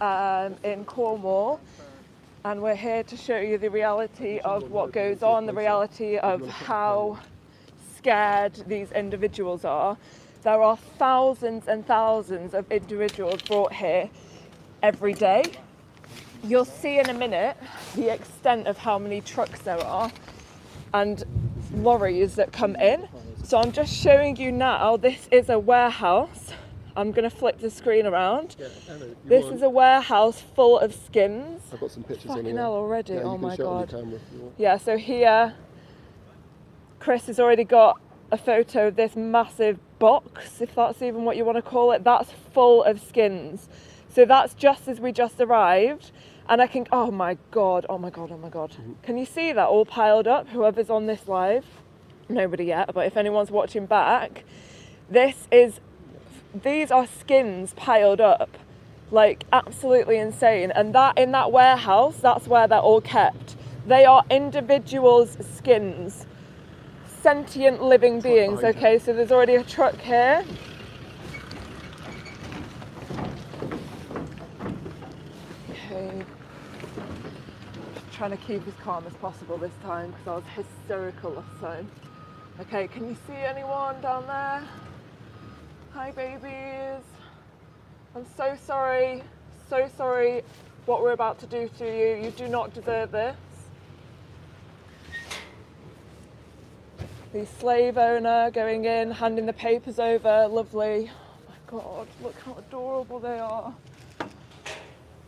in Cornwall, and we're here to show you the reality of what goes on, the reality of how scared these individuals are. There are thousands and thousands of individuals brought here every day. You'll see in a minute the extent of how many trucks there are and lorries that come in. So I'm just showing you now, this is a warehouse. I'm going to flip the screen around. This is a warehouse full of skins. I've got some pictures Fucking in here. hell already, Yeah, oh my God. Camera, yeah, so here, Chris has already got a photo of this massive box, if that's even what you want to call it. That's full of skins. So that's just as we just arrived. And I can, oh my God, oh my God, oh my God. Can you see that all piled up? Whoever's on this live, nobody yet, but if anyone's watching back, these are skins piled up, like absolutely insane. And that in that warehouse, that's where they're all kept. They are individuals' skins, sentient living beings. Okay, so there's already a truck here. Okay. Trying to keep as calm as possible this time because I was hysterical last time. Okay, can you see anyone down there? Hi babies. I'm so sorry what we're about to do to you. You do not deserve this. The slave owner going in, handing the papers over, lovely. Oh my God, look how adorable they are.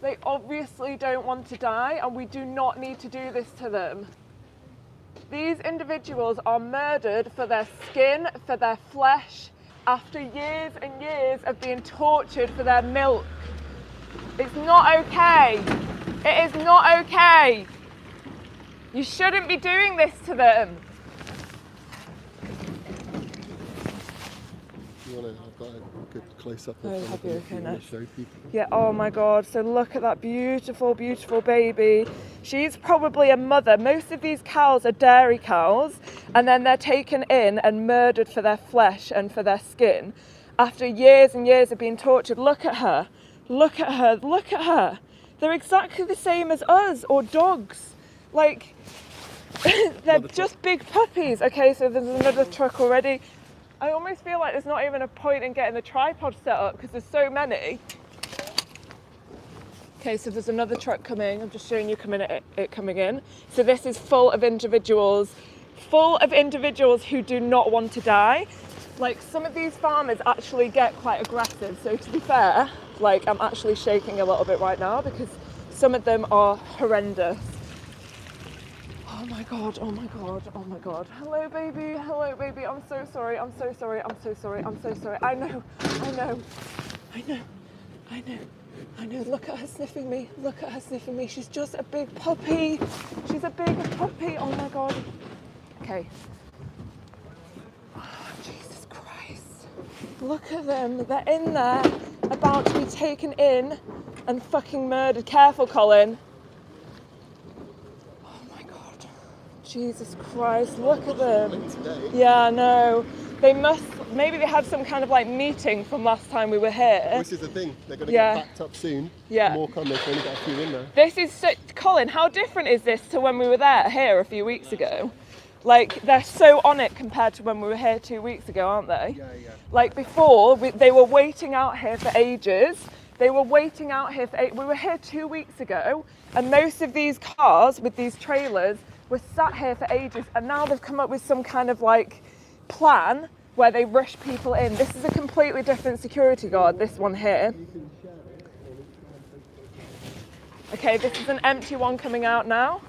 They obviously don't want to die, and we do not need to do this to them. These individuals are murdered for their skin, for their flesh, after years and years of being tortured for their milk. It's not okay. It is not okay. You shouldn't be doing this to them. I've got a good close-up of show people. Yeah, oh my God, so look at that beautiful, beautiful baby. She's probably a mother. Most of these cows are dairy cows, and then they're taken in and murdered for their flesh and for their skin after years and years of being tortured. Look at her, look at her, look at her. They're exactly the same as us or dogs. Like, they're just big puppies. Okay, so there's another truck already. I almost feel like there's not even a point in getting the tripod set up because there's so many. Okay, so there's another truck coming. I'm just showing you it coming in. So this is full of individuals who do not want to die. Like, some of these farmers actually get quite aggressive. So to be fair, like, I'm actually shaking a little bit right now because some of them are horrendous. Oh my God, oh my God, oh my God. Hello baby, I'm so sorry, I'm so sorry, I'm so sorry, I'm so sorry. I know, look at her sniffing me, She's just a big puppy, oh my God. Okay. Oh, Jesus Christ. Look at them, they're in there, about to be taken in and fucking murdered. Careful, Colin. Jesus Christ, look at them. Yeah, no. Maybe they had some kind of like meeting from last time we were here. This is the thing, they're going to get backed up soon. Yeah. More come, they've only got a few in there. This is Colin, how different is this to when we were here a few weeks ago? Like, they're so on it compared to when we were here 2 weeks ago, aren't they? Yeah. Like before, they were waiting out here for ages. We were here 2 weeks ago, and most of these cars with these trailers were sat here for ages, and now they've come up with some kind of like plan where they rush people in. This is a completely different security guard, this one here. Okay, this is an empty one coming out now.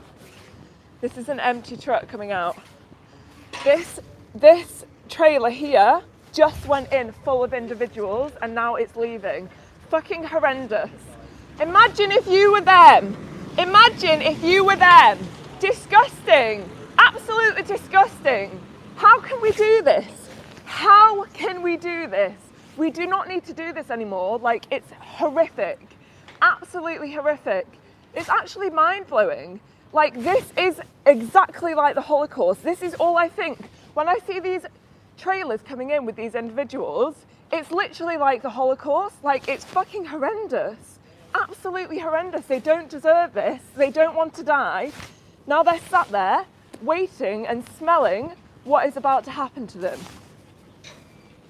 This is an empty truck coming out. This trailer here just went in full of individuals, and now it's leaving. Fucking horrendous. Imagine if you were them. Disgusting, absolutely disgusting. How can we do this? We do not need to do this anymore. Like, it's horrific, absolutely horrific. It's actually mind-blowing. Like, this is exactly like the Holocaust. This is all I think. When I see these trailers coming in with these individuals, it's literally like the Holocaust. Like, it's fucking horrendous. absolutely horrendous. They don't deserve this. They don't want to die. Now they're sat there waiting and smelling what is about to happen to them.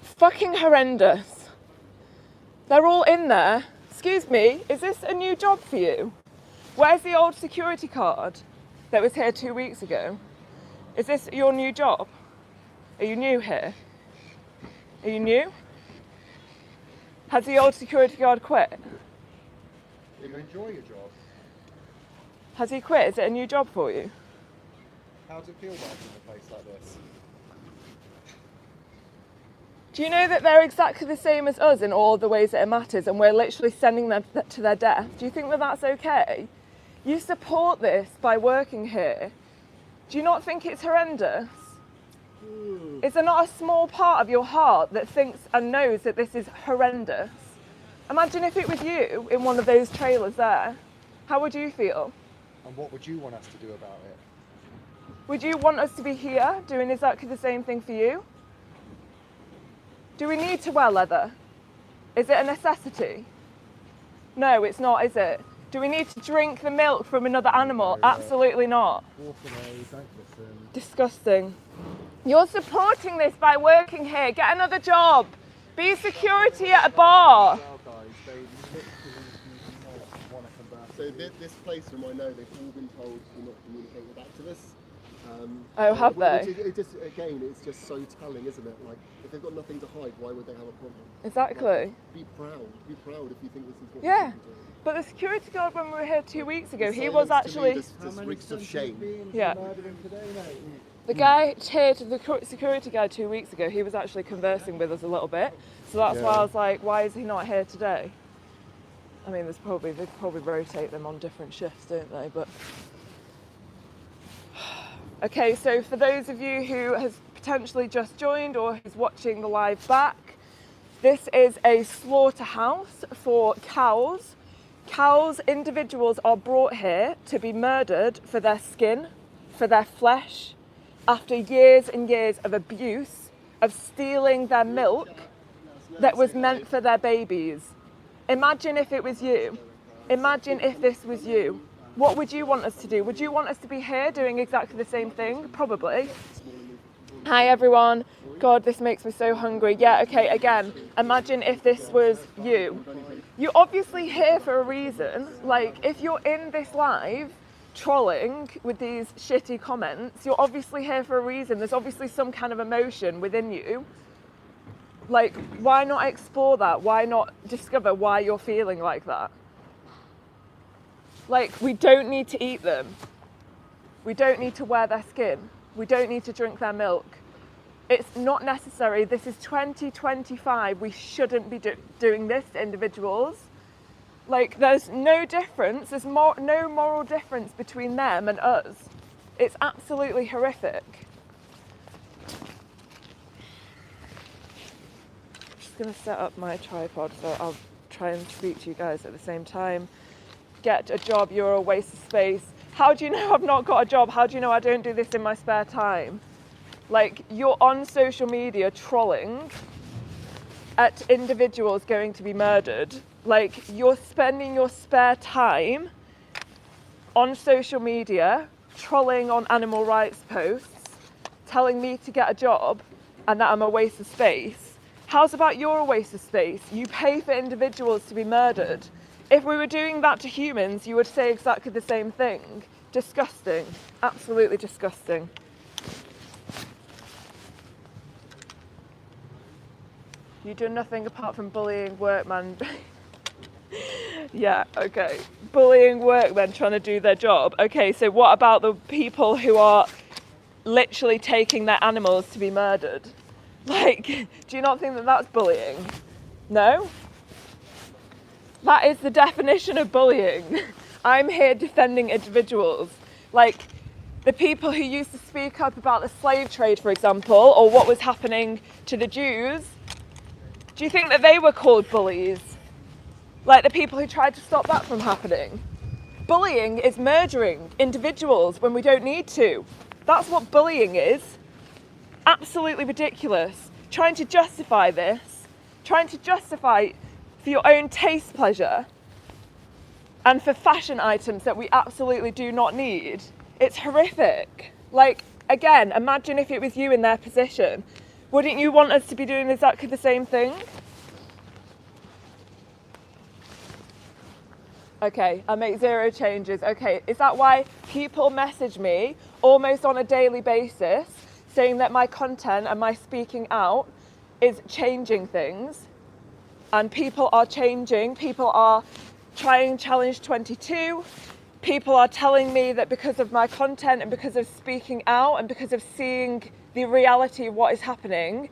Fucking horrendous. They're all in there. Excuse me, is this a new job for you? Where's the old security card that was here 2 weeks ago? Is this your new job? Are you new here? Are you new? Has the old security guard quit? Do you enjoy your job? Has he quit? Is it a new job for you? How does it feel working in a place like this? Do you know that they're exactly the same as us in all the ways that it matters, and we're literally sending them to their death? Do you think that that's okay? You support this by working here. Do you not think it's horrendous? Is there not a small part of your heart that thinks and knows that this is horrendous? Imagine if it was you in one of those trailers there. How would you feel? And what would you want us to do about it? Would you want us to be here doing exactly the same thing for you? Do we need to wear leather? Is it a necessity? No, it's not, is it? Do we need to drink the milk from another animal? Absolutely not. Walk away, don't listen. Disgusting. You're supporting this by working here. Get another job. Be security at a bar. Well, guys, they literally do not want to converse. So this place, from I know, they've all been told to not communicate with activists. Oh, have they? It just, again, it's just so telling, isn't it? Like, if they've got nothing to hide, why would they have a problem? Exactly. Like, be proud. Be proud if you think this is what Yeah. you should be doing. But the security guard when we were here 2 weeks ago, The he was silence to me actually... just reeks of shame. Yeah. The guy here, the security guy 2 weeks ago, he was actually conversing with us a little bit. So that's why I was like, why is he not here today? I mean, they probably rotate them on different shifts, don't they? But okay, so for those of you who has potentially just joined or who's watching the live back, this is a slaughterhouse for cows. Cows, individuals are brought here to be murdered for their skin, for their flesh, after years and years of abuse, of stealing their milk that was meant for their babies. Imagine if it was you. Imagine if this was you. What would you want us to do? Would you want us to be here doing exactly the same thing? Probably. Hi everyone. God, this makes me so hungry. Yeah, okay, again, imagine if this was you. You're obviously here for a reason. Like, if you're in this live trolling with these shitty comments, you're obviously here for a reason. There's obviously some kind of emotion within you. Like, why not explore that? Why not discover why you're feeling like that? Like, we don't need to eat them. We don't need to wear their skin. We don't need to drink their milk. It's not necessary. This is 2025. We shouldn't be doing this to individuals. Like, there's no difference. There's no moral difference between them and us. It's absolutely horrific. I'm just going to set up my tripod so I'll try and speak to you guys at the same time. Get a job, you're a waste of space. How do you know I've not got a job? How do you know I don't do this in my spare time? Like, you're on social media trolling at individuals going to be murdered. Like, you're spending your spare time on social media trolling on animal rights posts, telling me to get a job and that I'm a waste of space. How's about you're a waste of space? You pay for individuals to be murdered. If we were doing that to humans, you would say exactly the same thing. Disgusting. Absolutely disgusting. You do nothing apart from bullying workmen. Yeah, okay. Bullying workmen trying to do their job. Okay, so what about the people who are literally taking their animals to be murdered? Like, do you not think that that's bullying? No? That is the definition of bullying. I'm here defending individuals. Like, the people who used to speak up about the slave trade, for example, or what was happening to the Jews, do you think that they were called bullies? Like the people who tried to stop that from happening? Bullying is murdering individuals when we don't need to. That's what bullying is. Absolutely ridiculous. Trying to justify this, trying to justify for your own taste pleasure. and for fashion items that we absolutely do not need. It's horrific. Like, again, imagine if it was you in their position. Wouldn't you want us to be doing exactly the same thing? Okay, I make 0 changes. Okay, is that why people message me almost on a daily basis saying that my content and my speaking out is changing things? And people are changing, people are trying Challenge 22. People are telling me that because of my content and because of speaking out and because of seeing the reality of what is happening,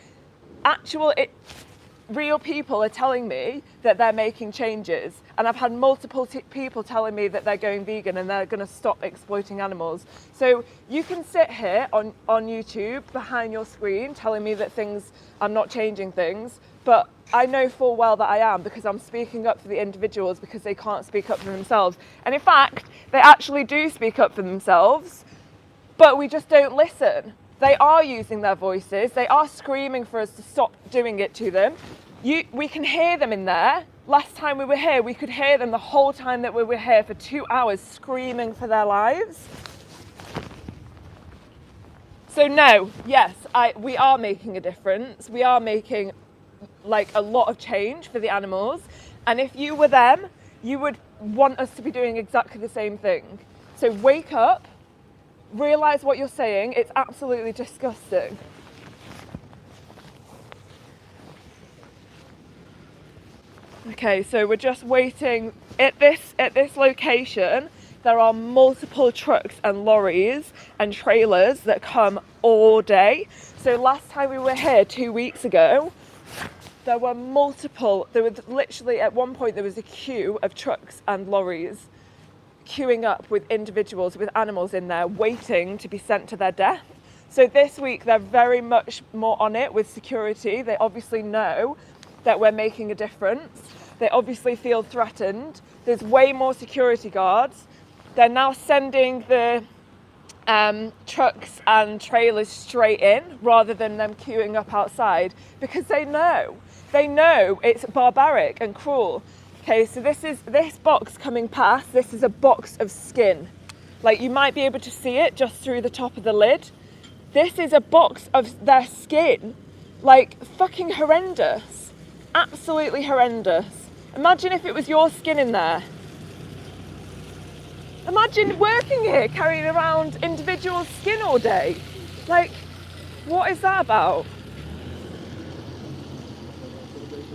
real people are telling me that they're making changes. And I've had multiple people telling me that they're going vegan and they're going to stop exploiting animals. So you can sit here on YouTube behind your screen telling me that I'm not changing things, but I know full well that I am, because I'm speaking up for the individuals because they can't speak up for themselves. And in fact, they actually do speak up for themselves, but we just don't listen. They are using their voices. They are screaming for us to stop doing it to them. We can hear them in there. Last time we were here, we could hear them the whole time that we were here for 2 hours screaming for their lives. So no, yes, we are making a difference. We are making like a lot of change for the animals. And if you were them, you would want us to be doing exactly the same thing. So wake up, realise what you're saying. It's absolutely disgusting. Okay, so we're just waiting at this location. There are multiple trucks and lorries and trailers that come all day. So last time we were here 2 weeks ago, there was literally at one point there was a queue of trucks and lorries queuing up with individuals with animals in there waiting to be sent to their death. So this week they're very much more on it with security. They obviously know that we're making a difference. They obviously feel threatened. There's way more security guards. They're now sending the trucks and trailers straight in rather than them queuing up outside, because they know it's barbaric and cruel. Okay, so this box coming past, this is a box of skin. Like, you might be able to see it just through the top of the lid. This is a box of their skin. Like, fucking horrendous. Absolutely horrendous. Imagine if it was your skin in there. Imagine working here, carrying around individual skin all day. Like, what is that about?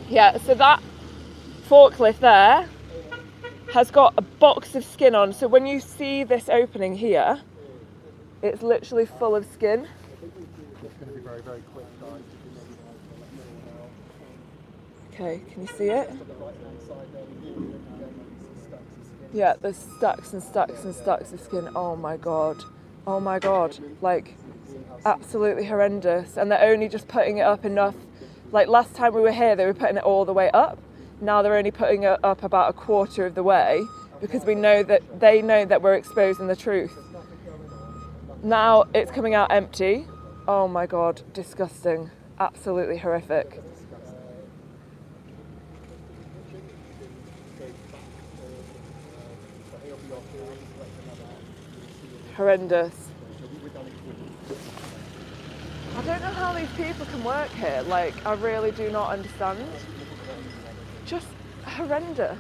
Yeah, so that forklift there has got a box of skin on. So when you see this opening here, it's literally full of skin. It's going to be very, very quick, guys. Okay, can you see it? Yeah, there's stacks and stacks and stacks of skin. Oh my god. Oh my god. Like, absolutely horrendous. And they're only just putting it up enough. Like, last time we were here, they were putting it all the way up. Now they're only putting it up about a quarter of the way, because they know that we're exposing the truth. Now it's coming out empty. Oh my god, disgusting. Absolutely horrific. Horrendous. I don't know how these people can work here. Like, I really do not understand. Just horrendous.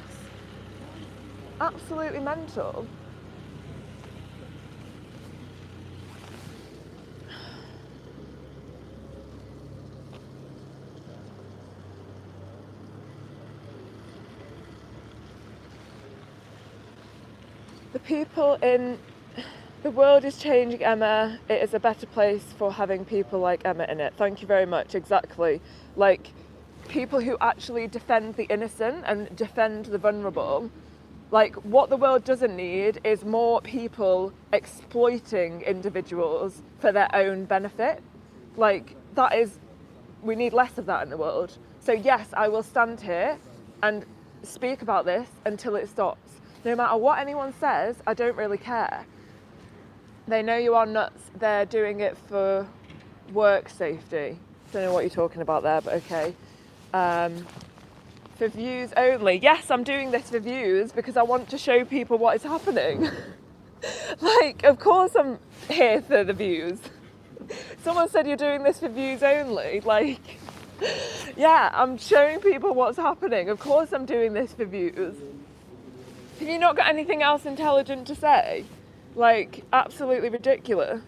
Absolutely mental. The people in the world is changing, Emma. It is a better place for having people like Emma in it. Thank you very much. Exactly. Like, people who actually defend the innocent and defend the vulnerable. Like, what the world doesn't need is more people exploiting individuals for their own benefit. Like, we need less of that in the world. So yes, I will stand here and speak about this until it stops. No matter what anyone says, I don't really care. They know you are nuts. They're doing it for work safety. Don't know what you're talking about there, but okay. For views only. Yes, I'm doing this for views because I want to show people what is happening. Like, of course I'm here for the views. Someone said you're doing this for views only. Like, yeah, I'm showing people what's happening. Of course I'm doing this for views. Have you not got anything else intelligent to say? Like, absolutely ridiculous.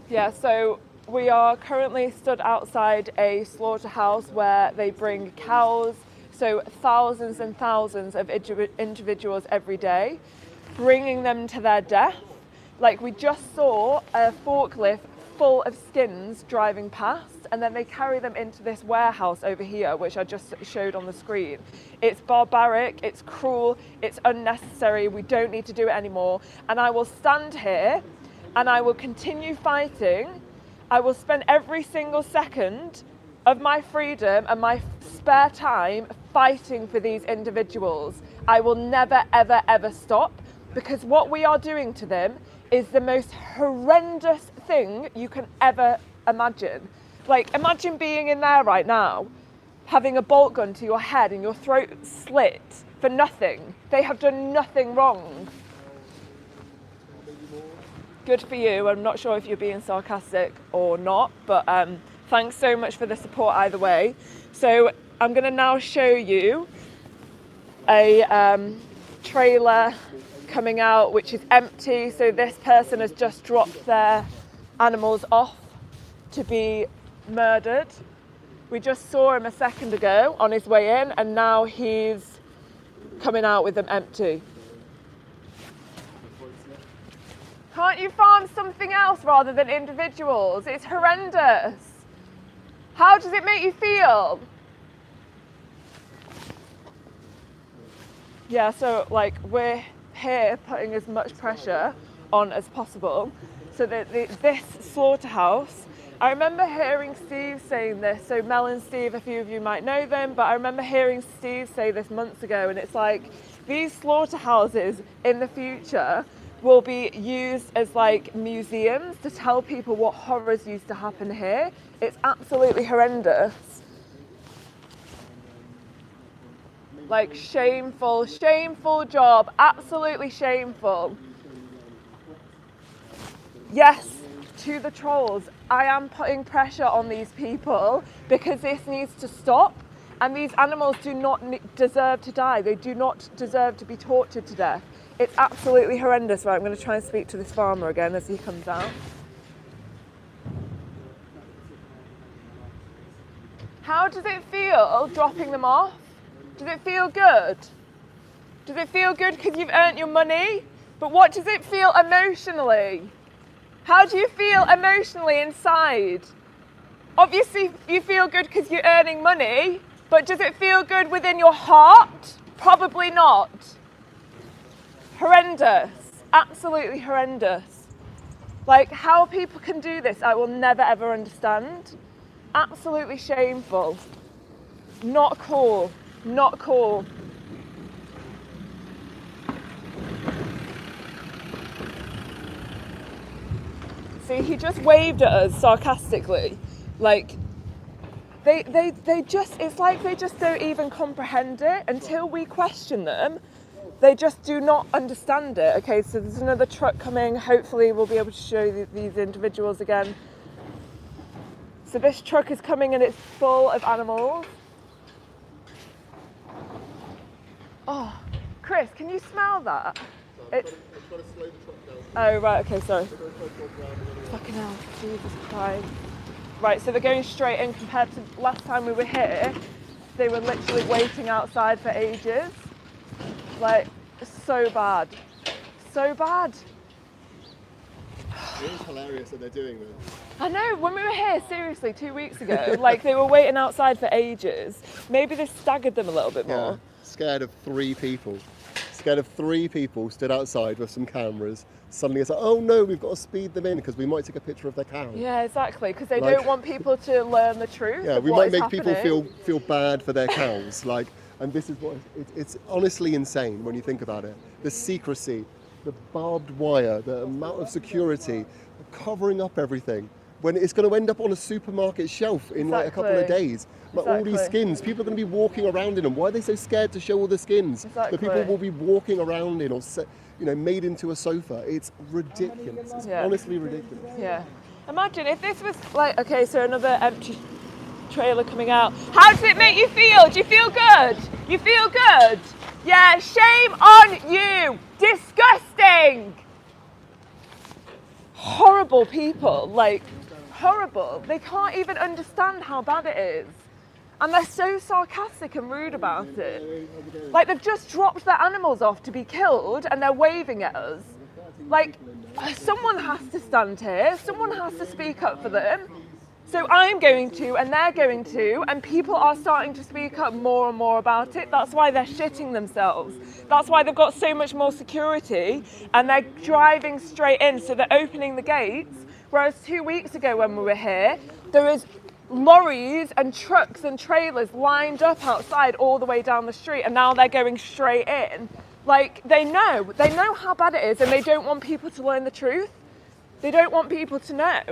Yeah, so we are currently stood outside a slaughterhouse where they bring cows, so thousands and thousands of individuals every day, bringing them to their death. Like, we just saw a forklift full of skins driving past, and then they carry them into this warehouse over here, which I just showed on the screen. It's barbaric, it's cruel, it's unnecessary, we don't need to do it anymore. And I will stand here and I will continue fighting. I will spend every single second of my freedom and my spare time fighting for these individuals. I will never, ever, ever stop, because what we are doing to them is the most horrendous thing you can ever imagine. Like, imagine being in there right now, having a bolt gun to your head and your throat slit for nothing. They have done nothing wrong. Good for you. I'm not sure if you're being sarcastic or not, but thanks so much for the support either way. So I'm going to now show you a trailer coming out which is empty. So this person has just dropped their animals off to be murdered. We just saw him a second ago on his way in, and now he's coming out with them empty. Can't you farm something else rather than individuals? It's horrendous. How does it make you feel? Yeah, so like, we're here putting as much pressure on as possible so that this slaughterhouse, I remember hearing Steve saying this. So Mel and Steve, a few of you might know them, but I remember hearing Steve say this months ago, and it's like, these slaughterhouses in the future will be used as like museums to tell people what horrors used to happen here. It's absolutely horrendous. Like, shameful, shameful job, absolutely shameful. Yes, to the trolls, I am putting pressure on these people because this needs to stop, and these animals do not deserve to die. They do not deserve to be tortured to death. It's absolutely horrendous. Right, I'm going to try and speak to this farmer again as he comes out. How does it feel dropping them off? Does it feel good? Does it feel good because you've earned your money? But what does it feel emotionally? How do you feel emotionally inside? Obviously you feel good because you're earning money, but does it feel good within your heart? Probably not. Horrendous, absolutely horrendous. Like, how people can do this, I will never ever understand. Absolutely shameful. Not cool, not cool. See, he just waved at us sarcastically. Like, they just, it's like they just don't even comprehend it until we question them. They just do not understand it. Okay, so there's another truck coming. Hopefully we'll be able to show you these individuals again. So this truck is coming and it's full of animals. Oh, Chris, can you smell that? I'm trying to slow the truck down. Oh, right, okay, sorry. Fucking hell, Jesus Christ. Right, so they're going straight in compared to last time we were here. They were literally waiting outside for ages. Like, so bad. So bad. It is hilarious that they're doing this. I know, when we were here, seriously, 2 weeks ago, like, they were waiting outside for ages. Maybe this staggered them a little bit more. Yeah, scared of 3 people. Scared of 3 people stood outside with some cameras. Suddenly it's like, oh no, we've got to speed them in because we might take a picture of their cow. Yeah, exactly, because they Like, don't want people to learn the truth. Yeah, of we what might is make people happening. feel bad for their cows. Like, and this is what it's honestly insane when you think about it. The secrecy, the barbed wire, the amount of security, covering up everything. when it's going to end up on a supermarket shelf in like a couple of Exactly. days. Like all these Exactly. skins, people are going to be walking around in them. Why are they so scared to show all the skins that people Exactly. will be walking around in or made into a sofa? It's ridiculous. It's Yeah. honestly ridiculous. Yeah. Imagine if this was like, okay, so another empty trailer coming out. How does it make you feel? Do you feel good? You feel good? Yeah, shame on you. Disgusting. Horrible people, like horrible. They can't even understand how bad it is. And they're so sarcastic and rude about it. Like they've just dropped their animals off to be killed and they're waving at us. Like, someone has to stand here, someone has to speak up for them. So I'm going to, and they're going to, and people are starting to speak up more and more about it. That's why they're shitting themselves. That's why they've got so much more security, and they're driving straight in, so they're opening the gates. Whereas 2 weeks ago when we were here, there was lorries and trucks and trailers lined up outside all the way down the street, and now they're going straight in. Like, they know how bad it is, and they don't want people to learn the truth. They don't want people to know.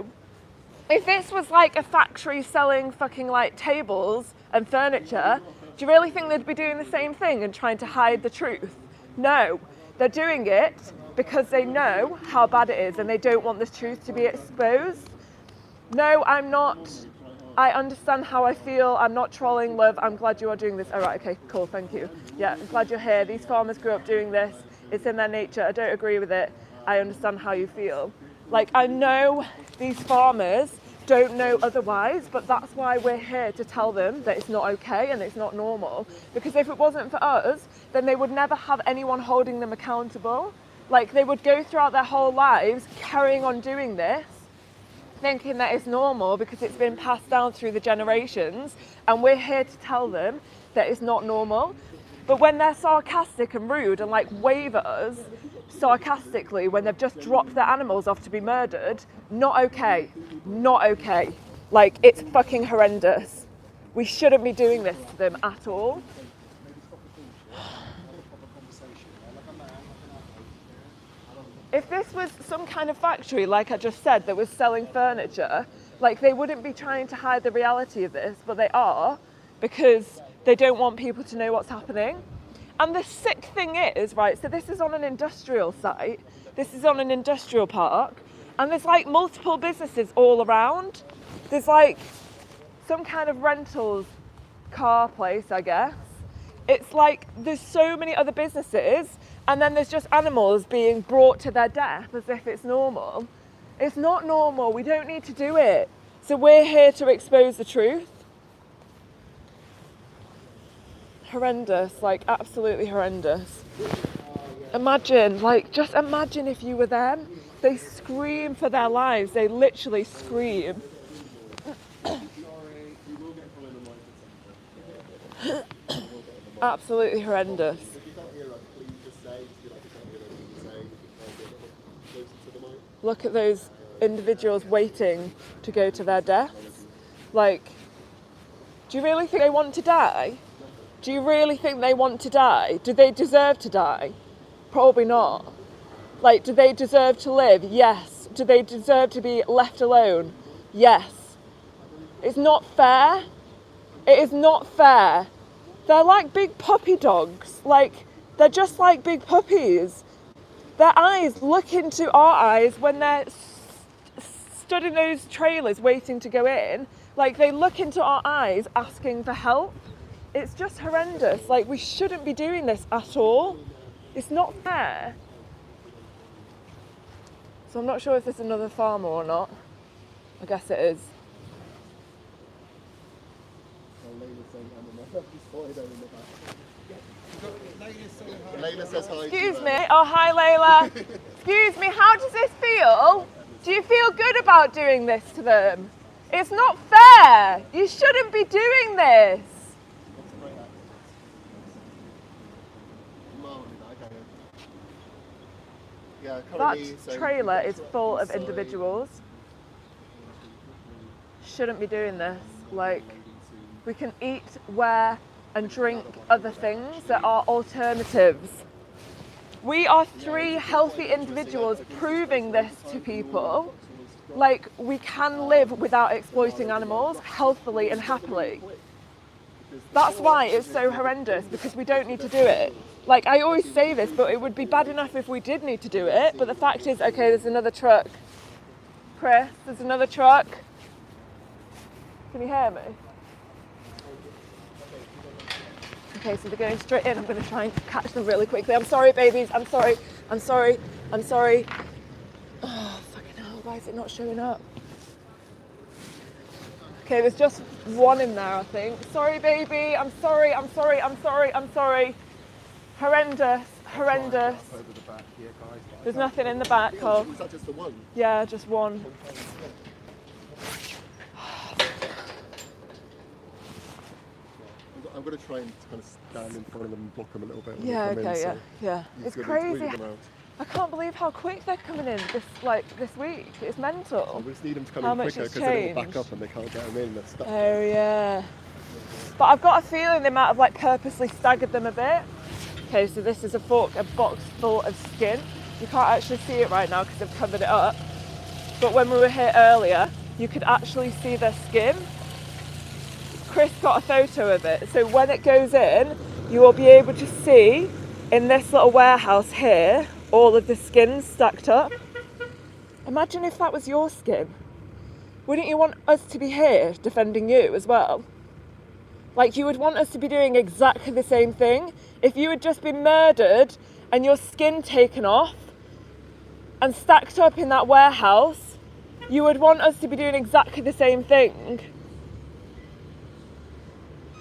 If this was like a factory selling fucking like tables and furniture, do you really think they'd be doing the same thing and trying to hide the truth? No, they're doing it because they know how bad it is and they don't want the truth to be exposed. No, I'm not. I understand how I feel. I'm not trolling, love. I'm glad you are doing this. All right, okay, cool, thank you. Yeah, I'm glad you're here. These farmers grew up doing this. It's in their nature. I don't agree with it. I understand how you feel. Like, I know these farmers don't know otherwise, but that's why we're here to tell them that it's not okay and it's not normal. Because if it wasn't for us, then they would never have anyone holding them accountable. Like, they would go throughout their whole lives carrying on doing this, thinking that it's normal because it's been passed down through the generations, and we're here to tell them that it's not normal. But when they're sarcastic and rude and like wave at us sarcastically when they've just dropped their animals off to be murdered, not okay, not okay. Like, it's fucking horrendous. We shouldn't be doing this to them at all. If this was some kind of factory, like I just said, that was selling furniture, like, they wouldn't be trying to hide the reality of this, but they are, because they don't want people to know what's happening. And the sick thing is, right, so this is on an industrial site, this is on an industrial park, and there's like multiple businesses all around. There's like some kind of rentals car place, I guess. It's like there's so many other businesses, and then there's just animals being brought to their death as if it's normal. It's not normal, we don't need to do it. So we're here to expose the truth. Horrendous, like absolutely horrendous. Imagine, like, just imagine if you were them. They scream for their lives, they literally scream. Absolutely horrendous. Look at those individuals waiting to go to their deaths. Like, do you really think they want to die? Do you really think they want to die? Do they deserve to die? Probably not. Like, do they deserve to live? Yes. Do they deserve to be left alone? Yes. It's not fair. It is not fair. They're like big puppy dogs. Like, they're just like big puppies. Their eyes look into our eyes when they're stood in those trailers waiting to go in. Like, they look into our eyes asking for help. It's just horrendous. Like, we shouldn't be doing this at all. It's not fair. So I'm not sure if there's another farmer or not. I guess it is. Layla says hi. Excuse me. Oh, hi, Layla. Excuse me, how does this feel? Do you feel good about doing this to them? It's not fair. You shouldn't be doing this. Yeah, That trailer is full of individuals. Shouldn't be doing this. Like, we can eat, wear, and drink other things that are alternatives. We are three healthy individuals proving this to people. Like, we can live without exploiting animals healthily and happily. That's why it's so horrendous, because we don't need to do it. Like, I always say this, but it would be bad enough if we did need to do it. But the fact is, okay, there's another truck. Chris, there's another truck. Can you hear me? Okay, so they're going straight in. I'm going to try and catch them really quickly. I'm sorry, babies. I'm sorry. I'm sorry. I'm sorry. Oh, fucking hell. Why is it not showing up? Okay, there's just one in there, I think. Sorry, baby. I'm sorry. I'm sorry. I'm sorry. I'm sorry. Horrendous. Horrendous. There's nothing in the back, Carl. Was that just the one? Yeah, just one. I'm going to try and kind of stand in front of them and block them a little bit when Yeah, they come okay, in. yeah, yeah. It's crazy. I can't believe how quick they're coming in this week. It's mental. We just need them to come How in much quicker has because they all back changed? up and they can't get them in. They're stuck. Oh yeah. But I've got a feeling they might have like purposely staggered them a bit. Okay, so this is a box full of skin. You can't actually see it right now because they've covered it up. But when we were here earlier, you could actually see their skin. Chris got a photo of it. So when it goes in, you will be able to see in this little warehouse here, all of the skins stacked up. Imagine if that was your skin. Wouldn't you want us to be here defending you as well? Like, you would want us to be doing exactly the same thing. If you had just been murdered and your skin taken off and stacked up in that warehouse, you would want us to be doing exactly the same thing.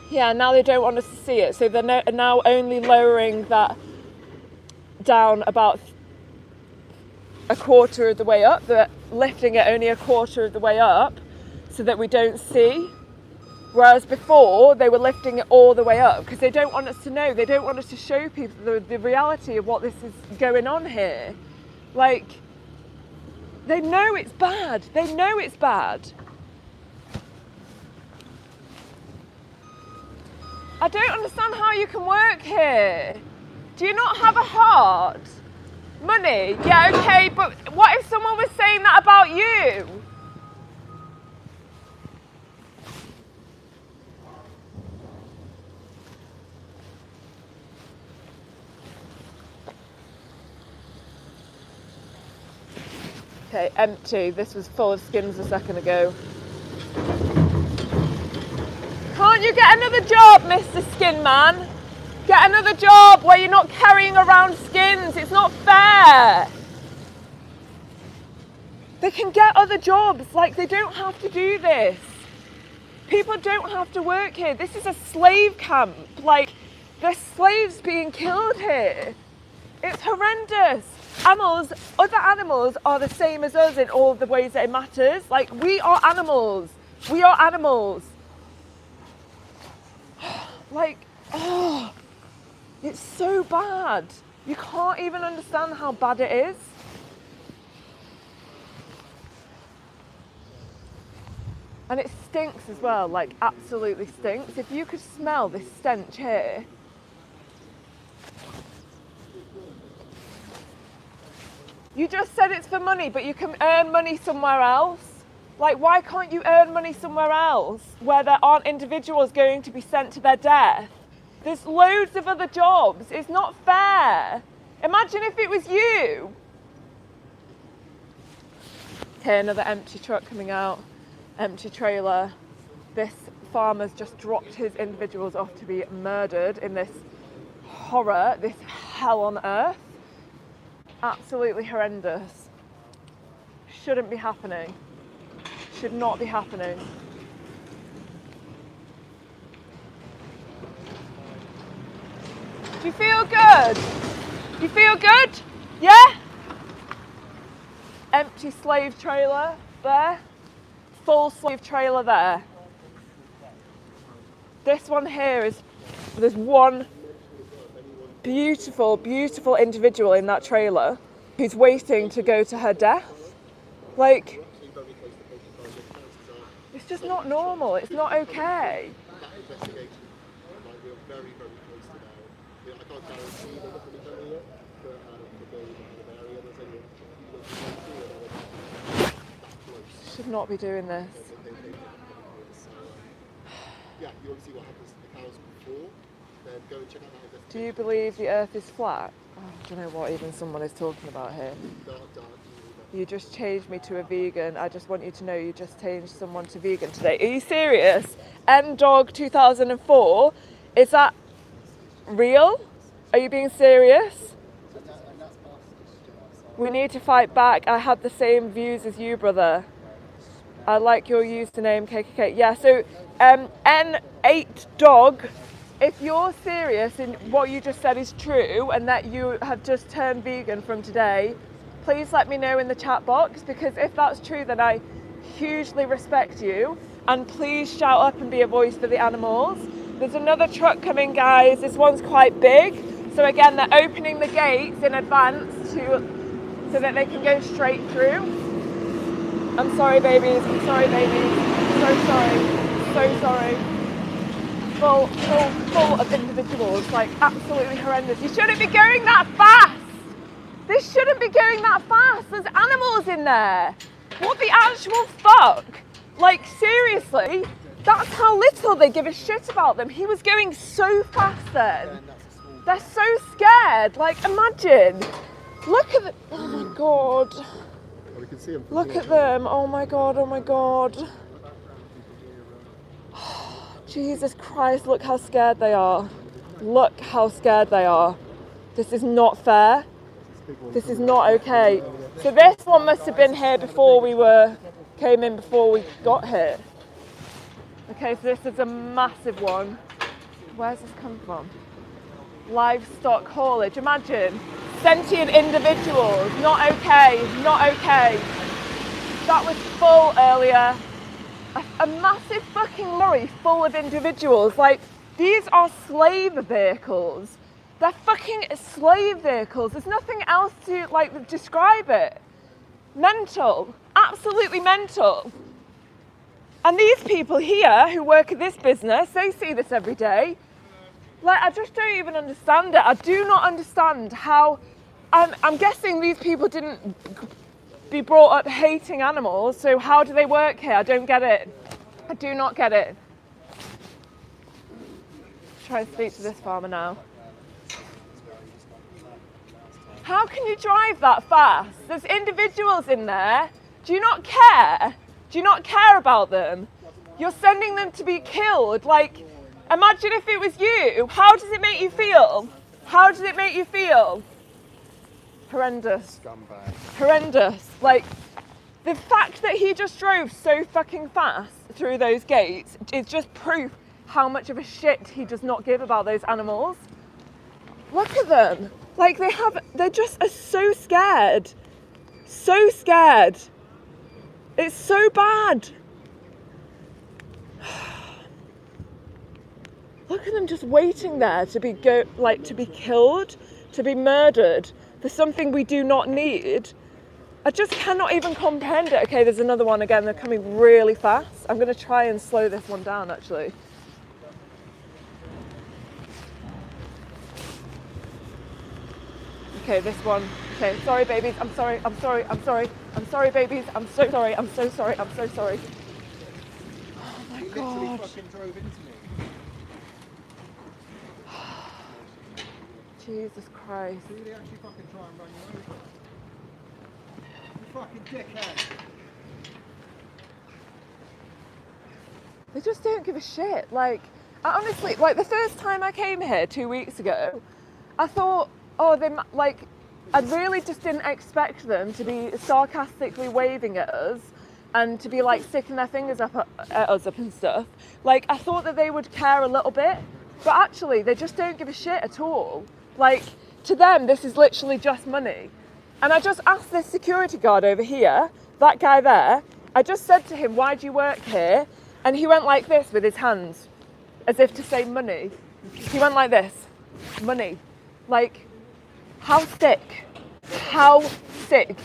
Yeah, now they don't want us to see it, so they're now only lowering that down about a quarter of the way up. They're lifting it only a quarter of the way up so that we don't see. Whereas before, they were lifting it all the way up because they don't want us to know. They don't want us to show people the reality of what this is going on here. Like, they know it's bad. They know it's bad. I don't understand how you can work here. Do you not have a heart? Money? Yeah, okay, but what if someone was saying that about you? Okay, empty. This was full of skins a second ago. Can't you get another job, Mr. Skin Man? Get another job where you're not carrying around skins. It's not fair. They can get other jobs. Like, they don't have to do this. People don't have to work here. This is a slave camp. Like, there's slaves being killed here. It's horrendous. Other animals are the same as us in all the ways that it matters. Like, we are animals. We are animals. Like, oh, it's so bad. You can't even understand how bad it is. And it stinks as well, like absolutely stinks. If you could smell this stench here. You just said it's for money, but you can earn money somewhere else. Like, why can't you earn money somewhere else where there aren't individuals going to be sent to their death? There's loads of other jobs. It's not fair. Imagine if it was you. Okay, another empty truck coming out. Empty trailer. This farmer's just dropped his individuals off to be murdered in this horror, this hell on earth. Absolutely horrendous. Shouldn't be happening. Should not be happening. Do you feel good? Do you feel good? Yeah? Empty slave trailer there. Full slave trailer there. This one here is, there's one beautiful, beautiful individual in that trailer who's waiting to go to her death. Like, it's just not normal. It's not okay. should not be doing this. Yeah, you want to see what happens to the cows before, then go and check out that investigation. Do you believe the earth is flat? Oh, I don't know what even someone is talking about here. Dark, You just changed me to a vegan. I just want you to know you just changed someone to vegan today. Are you serious? Dog 2004? Is that real? Are you being serious? We need to fight back. I have the same views as you, brother. I like your username, KKK. Yeah, so N8 Dog, if you're serious and what you just said is true and that you have just turned vegan from today, please let me know in the chat box, because if that's true, then I hugely respect you. And please shout up and be a voice for the animals. There's another truck coming, guys. This one's quite big. So again, they're opening the gates in advance so that they can go straight through. I'm sorry, babies. I'm sorry, babies. So sorry. So sorry. Full of individuals. Like, absolutely horrendous. You shouldn't be going that fast. This shouldn't be going that fast. There's animals in there. What the actual fuck? Like, seriously? That's how little they give a shit about them. He was going so fast then. They're so scared. Like, imagine. Look at oh my god. Well, we can see them. Look at them. Oh my god, oh my god. Jesus Christ, look how scared they are. Look how scared they are. This is not fair. This is not okay. So this one must have been here before came in before we got here. Okay, so this is a massive one. Where's this come from? Livestock haulage. Imagine sentient individuals. Not okay. Not okay. That was full earlier. A massive fucking lorry full of individuals. Like, these are slave vehicles. They're fucking slave vehicles. There's nothing else to like describe it. Mental. Absolutely mental. And these people here who work at this business, they see this every day. Like, I just don't even understand it. I do not understand how. I'm guessing these people didn't be brought up hating animals, so how do they work here? I don't get it. I do not get it. Try and speak to this farmer now. How can you drive that fast? There's individuals in there. Do you not care? Do you not care about them? You're sending them to be killed. Like, imagine if it was you. How does it make you feel? How does it make you feel? Horrendous. Scumbag. Horrendous. Like, the fact that he just drove so fucking fast through those gates is just proof how much of a shit he does not give about those animals. Look at them. Like, they're just so scared. So scared. It's so bad. Look at them just waiting there to be killed, to be murdered for something we do not need. I just cannot even comprehend it. Okay, there's another one again. They're coming really fast. I'm going to try and slow this one down, actually. Okay, this one. Okay, sorry, babies. I'm sorry. I'm sorry. I'm sorry. I'm sorry, babies. I'm so sorry. I'm so sorry. I'm so sorry. Oh my god. Literally fucking drove into me. Jesus Christ. Did they actually fucking try and run you over? You fucking dickhead. They just don't give a shit. Like, I honestly, like the first time I came here 2 weeks ago, I thought, oh, I really just didn't expect them to be sarcastically waving at us and to be like sticking their fingers up at us and stuff. Like, I thought that they would care a little bit, but actually they just don't give a shit at all. Like, to them, this is literally just money. And I just asked this security guard over here, that guy there, I just said to him, why do you work here? And he went like this with his hands, as if to say money. He went like this, money. Like, how sick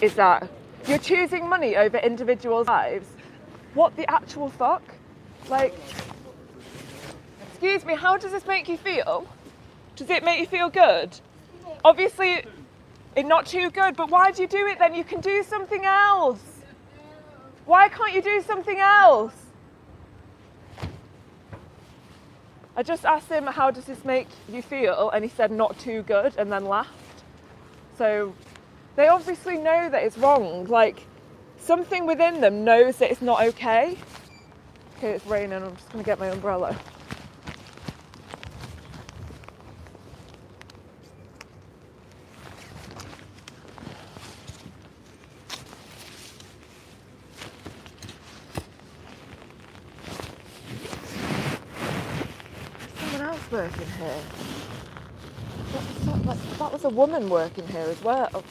is that? You're choosing money over individuals' lives. What the actual fuck? Like, excuse me, how does this make you feel? Does it make you feel good? Obviously, it's not too good, but why do you do it then? You can do something else. Why can't you do something else? I just asked him, how does this make you feel? And he said, not too good, and then laughed. So they obviously know that it's wrong. Like, something within them knows that it's not okay. Okay, it's raining. I'm just going to get my umbrella. Working here. That was a woman working here as well.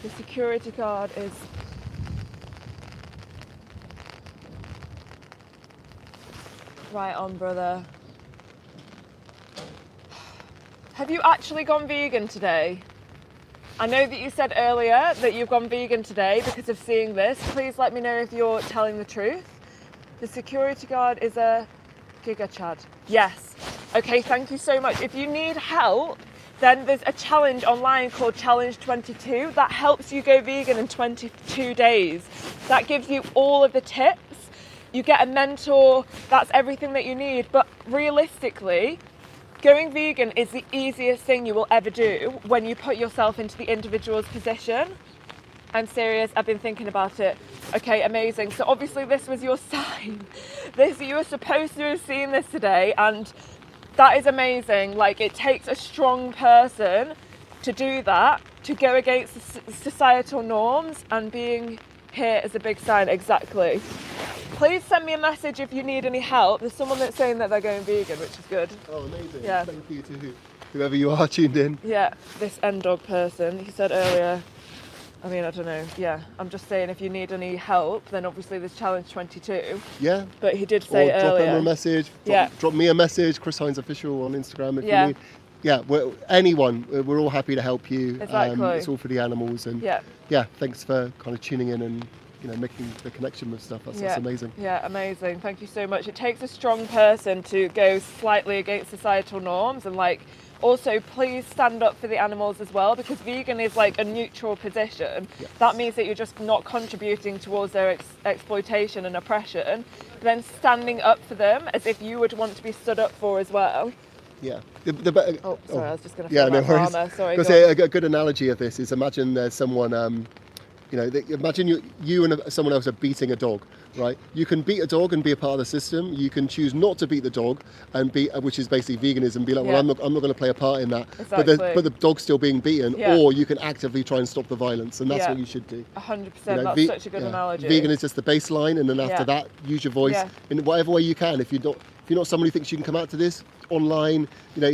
The security guard is... Right on, brother. Have you actually gone vegan today? I know that you said earlier that you've gone vegan today because of seeing this. Please let me know if you're telling the truth. The security guard is a Giga Chad. Yes. Okay, thank you so much. If you need help, then there's a challenge online called Challenge 22 that helps you go vegan in 22 days. That gives you all of the tips. You get a mentor. That's everything that you need. But realistically, going vegan is the easiest thing you will ever do when you put yourself into the individual's position. I'm serious, I've been thinking about it. Okay, amazing. So obviously this was your sign. You were supposed to have seen this today, and that is amazing. Like, it takes a strong person to do that, to go against the societal norms, and being here is a big sign. Exactly. Please send me a message if you need any help. There's someone that's saying that they're going vegan, which is good. Oh, amazing. Yeah. Thank you to whoever you are tuned in. Yeah, this N-Dog person, he said earlier, I mean, I don't know. Yeah, I'm just saying if you need any help, then obviously there's Challenge 22. Yeah. But he did say or drop earlier. him a message. Drop me a message, Chris Hines Official on Instagram if you need. Yeah, anyone, we're all happy to help you. Exactly. It's all for the animals. And yeah, thanks for kind of tuning in and making the connection with stuff. That's amazing. Yeah, amazing. Thank you so much. It takes a strong person to go slightly against societal norms, and also, please stand up for the animals as well, because vegan is like a neutral position. Yes. That means that you're just not contributing towards their exploitation and oppression, but then standing up for them as if you would want to be stood up for as well. Yeah. I was just going to no worries. Sorry. Because a good analogy of this is, imagine there's someone, imagine you and someone else are beating a dog, right? You can beat a dog and be a part of the system. You can choose not to beat the dog and which is basically veganism, be like, well, I'm not going to play a part in that. Exactly. But the dog's still being beaten, or you can actively try and stop the violence, and that's what you should do. 100%. That's such a good analogy. Vegan is just the baseline, and then after that, use your voice in whatever way you can. If you're not somebody who thinks you can come out to this online,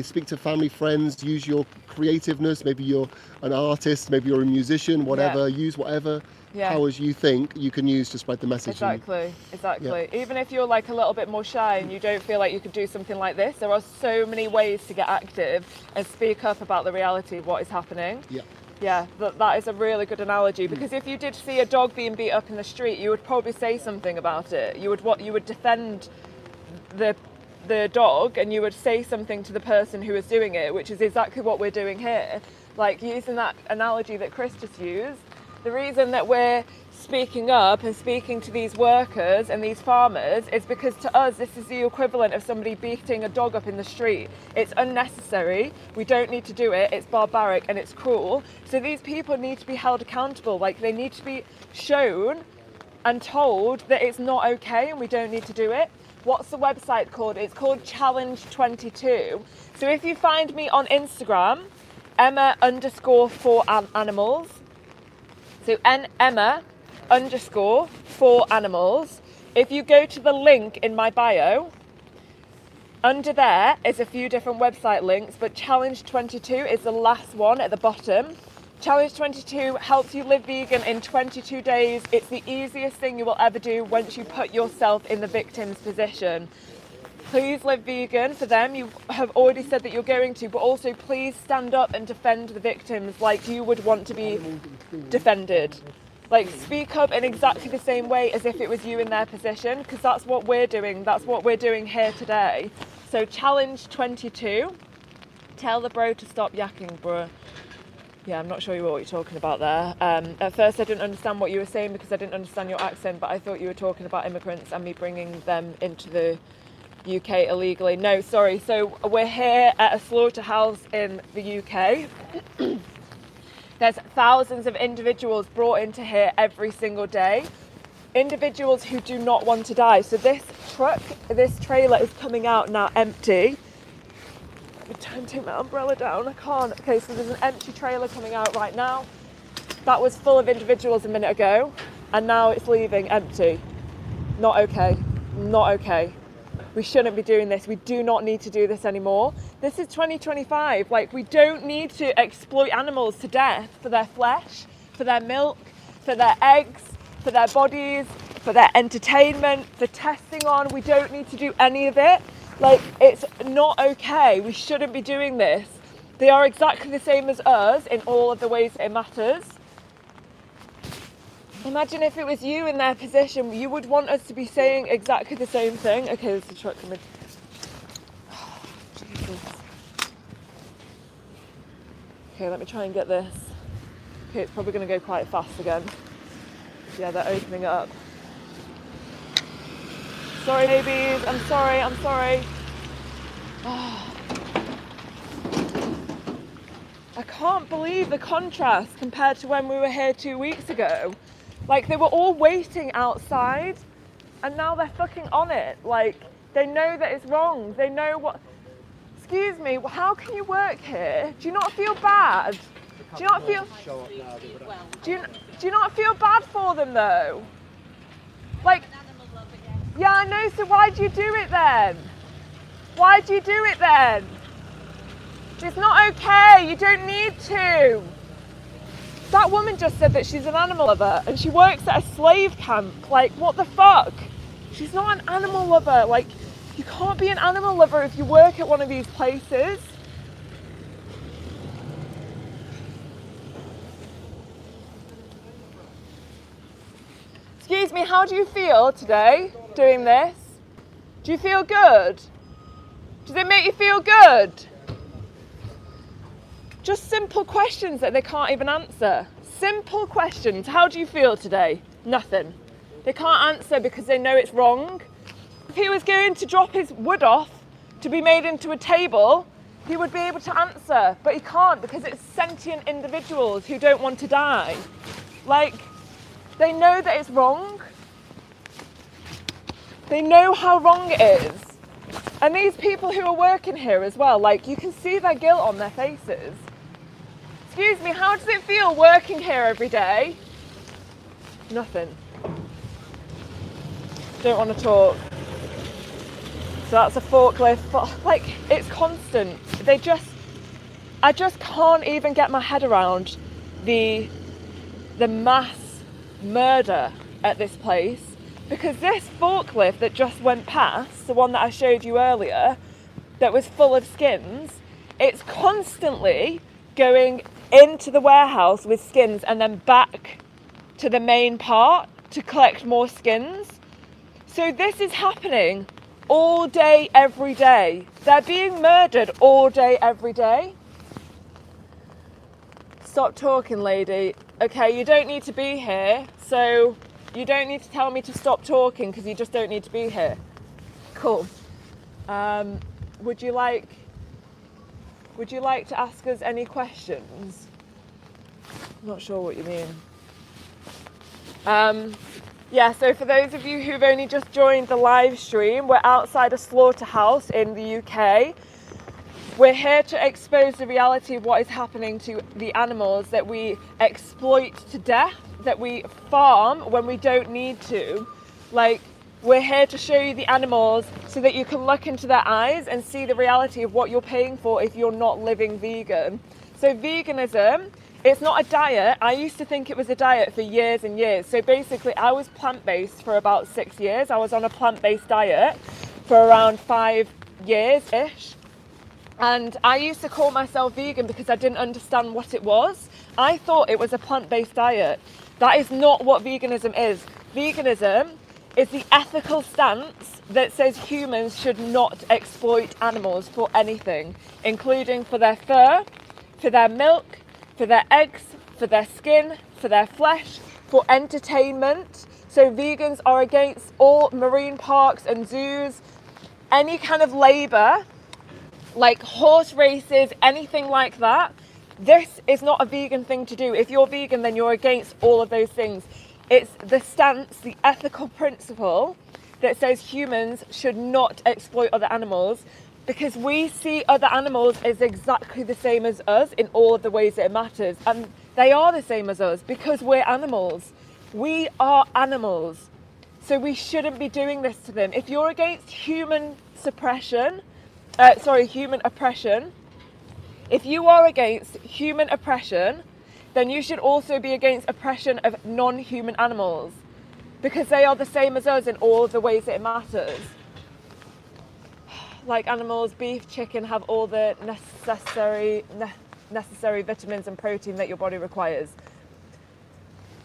speak to family, friends, use your creativeness. Maybe you're an artist, maybe you're a musician, whatever. Use whatever powers you think you can use to spread the message. Exactly. Even if you're like a little bit more shy and you don't feel like you could do something like this, there are so many ways to get active and speak up about the reality of what is happening. Yeah, that is a really good analogy, because if you did see a dog being beat up in the street, you would probably say something about it. You would defend the dog, and you would say something to the person who is doing it, which is exactly what we're doing here. Like, using that analogy that Chris just used, the reason that we're speaking up and speaking to these workers and these farmers is because to us this is the equivalent of somebody beating a dog up in the street. It's unnecessary, we don't need to do it, it's barbaric and it's cruel. So these people need to be held accountable, like they need to be shown and told that it's not okay and we don't need to do it. What's the website called? It's called Challenge 22. So if you find me on Instagram, Emma_4animals. So Emma_4animals. If you go to the link in my bio, under there is a few different website links, but Challenge 22 is the last one at the bottom. Challenge 22 helps you live vegan in 22 days. It's the easiest thing you will ever do once you put yourself in the victim's position. Please live vegan for them. You have already said that you're going to, but also please stand up and defend the victims like you would want to be defended. Like, speak up in exactly the same way as if it was you in their position, because that's what we're doing. That's what we're doing here today. So Challenge 22. Tell the bro to stop yakking, bro. Yeah, I'm not sure what you're talking about there. At first I didn't understand what you were saying because I didn't understand your accent, but I thought you were talking about immigrants and me bringing them into the UK illegally. No, sorry. So we're here at a slaughterhouse in the UK. There's thousands of individuals brought into here every single day. Individuals who do not want to die. So this trailer is coming out now empty. Let me try and take my umbrella down. I can't. Okay, so there's an empty trailer coming out right now. That was full of individuals a minute ago, and now it's leaving empty. Not okay. Not okay. We shouldn't be doing this. We do not need to do this anymore. This is 2025. Like, we don't need to exploit animals to death for their flesh, for their milk, for their eggs, for their bodies, for their entertainment, for testing on. We don't need to do any of it. Like, it's not okay. We shouldn't be doing this. They are exactly the same as us in all of the ways it matters. Imagine if it was you in their position, you would want us to be saying exactly the same thing. Okay, there's a truck coming. Oh, Jesus. Okay, let me try and get this. Okay, it's probably going to go quite fast again. Yeah, they're opening it up. Sorry, babies. I'm sorry. Oh. I can't believe the contrast compared to when we were here 2 weeks ago. Like, they were all waiting outside and now they're fucking on it. Like, they know that it's wrong. They know what... Excuse me, how can you work here? Do you not feel bad? Do you not feel... Do you not feel bad for them though? Like... Yeah, I know, so why'd you do it then? Why'd you do it then? It's not okay, you don't need to. That woman just said that she's an animal lover and she works at a slave camp. Like, what the fuck? She's not an animal lover. Like, you can't be an animal lover if you work at one of these places. Excuse me, how do you feel today doing this? Do you feel good? Does it make you feel good? Just simple questions that they can't even answer. Simple questions. How do you feel today? Nothing. They can't answer because they know it's wrong. If he was going to drop his wood off to be made into a table, he would be able to answer, but he can't because it's sentient individuals who don't want to die. Like, they know that it's wrong. They know how wrong it is. And these people who are working here as well, like, you can see their guilt on their faces. Excuse me, how does it feel working here every day? Nothing. Don't want to talk. So that's a forklift, but like, it's constant. I just can't even get my head around the mass murder at this place, because this forklift that just went past, the one that I showed you earlier, that was full of skins, it's constantly going into the warehouse with skins and then back to the main part to collect more skins. So this is happening all day, every day. They're being murdered all day, every day. Stop talking, lady. Okay, you don't need to be here, so you don't need to tell me to stop talking because you just don't need to be here. Cool. Would you like to ask us any questions? I'm not sure what you mean. Yeah, so for those of you who've only just joined the live stream, we're outside a slaughterhouse in the UK. We're here to expose the reality of what is happening to the animals that we exploit to death, that we farm when we don't need to. Like, we're here to show you the animals so that you can look into their eyes and see the reality of what you're paying for if you're not living vegan. So veganism, it's not a diet. I used to think it was a diet for years and years. So basically I was plant-based for about 6 years. I was on a plant-based diet for around 5 years-ish. And I used to call myself vegan because I didn't understand what it was. I thought it was a plant-based diet. That is not what veganism is. Veganism is the ethical stance that says humans should not exploit animals for anything, including for their fur, for their milk, for their eggs, for their skin, for their flesh, for entertainment. So vegans are against all marine parks and zoos, any kind of labour, like horse races, anything like that. This is not a vegan thing to do. If you're vegan, then you're against all of those things. It's the stance, the ethical principle that says humans should not exploit other animals, because we see other animals as exactly the same as us in all of the ways that it matters. And they are the same as us because we're animals. We are animals. So we shouldn't be doing this to them. If you're against human oppression, if you are against human oppression, then you should also be against oppression of non-human animals, because they are the same as us in all of the ways that it matters. Like animals, beef, chicken have all the necessary vitamins and protein that your body requires.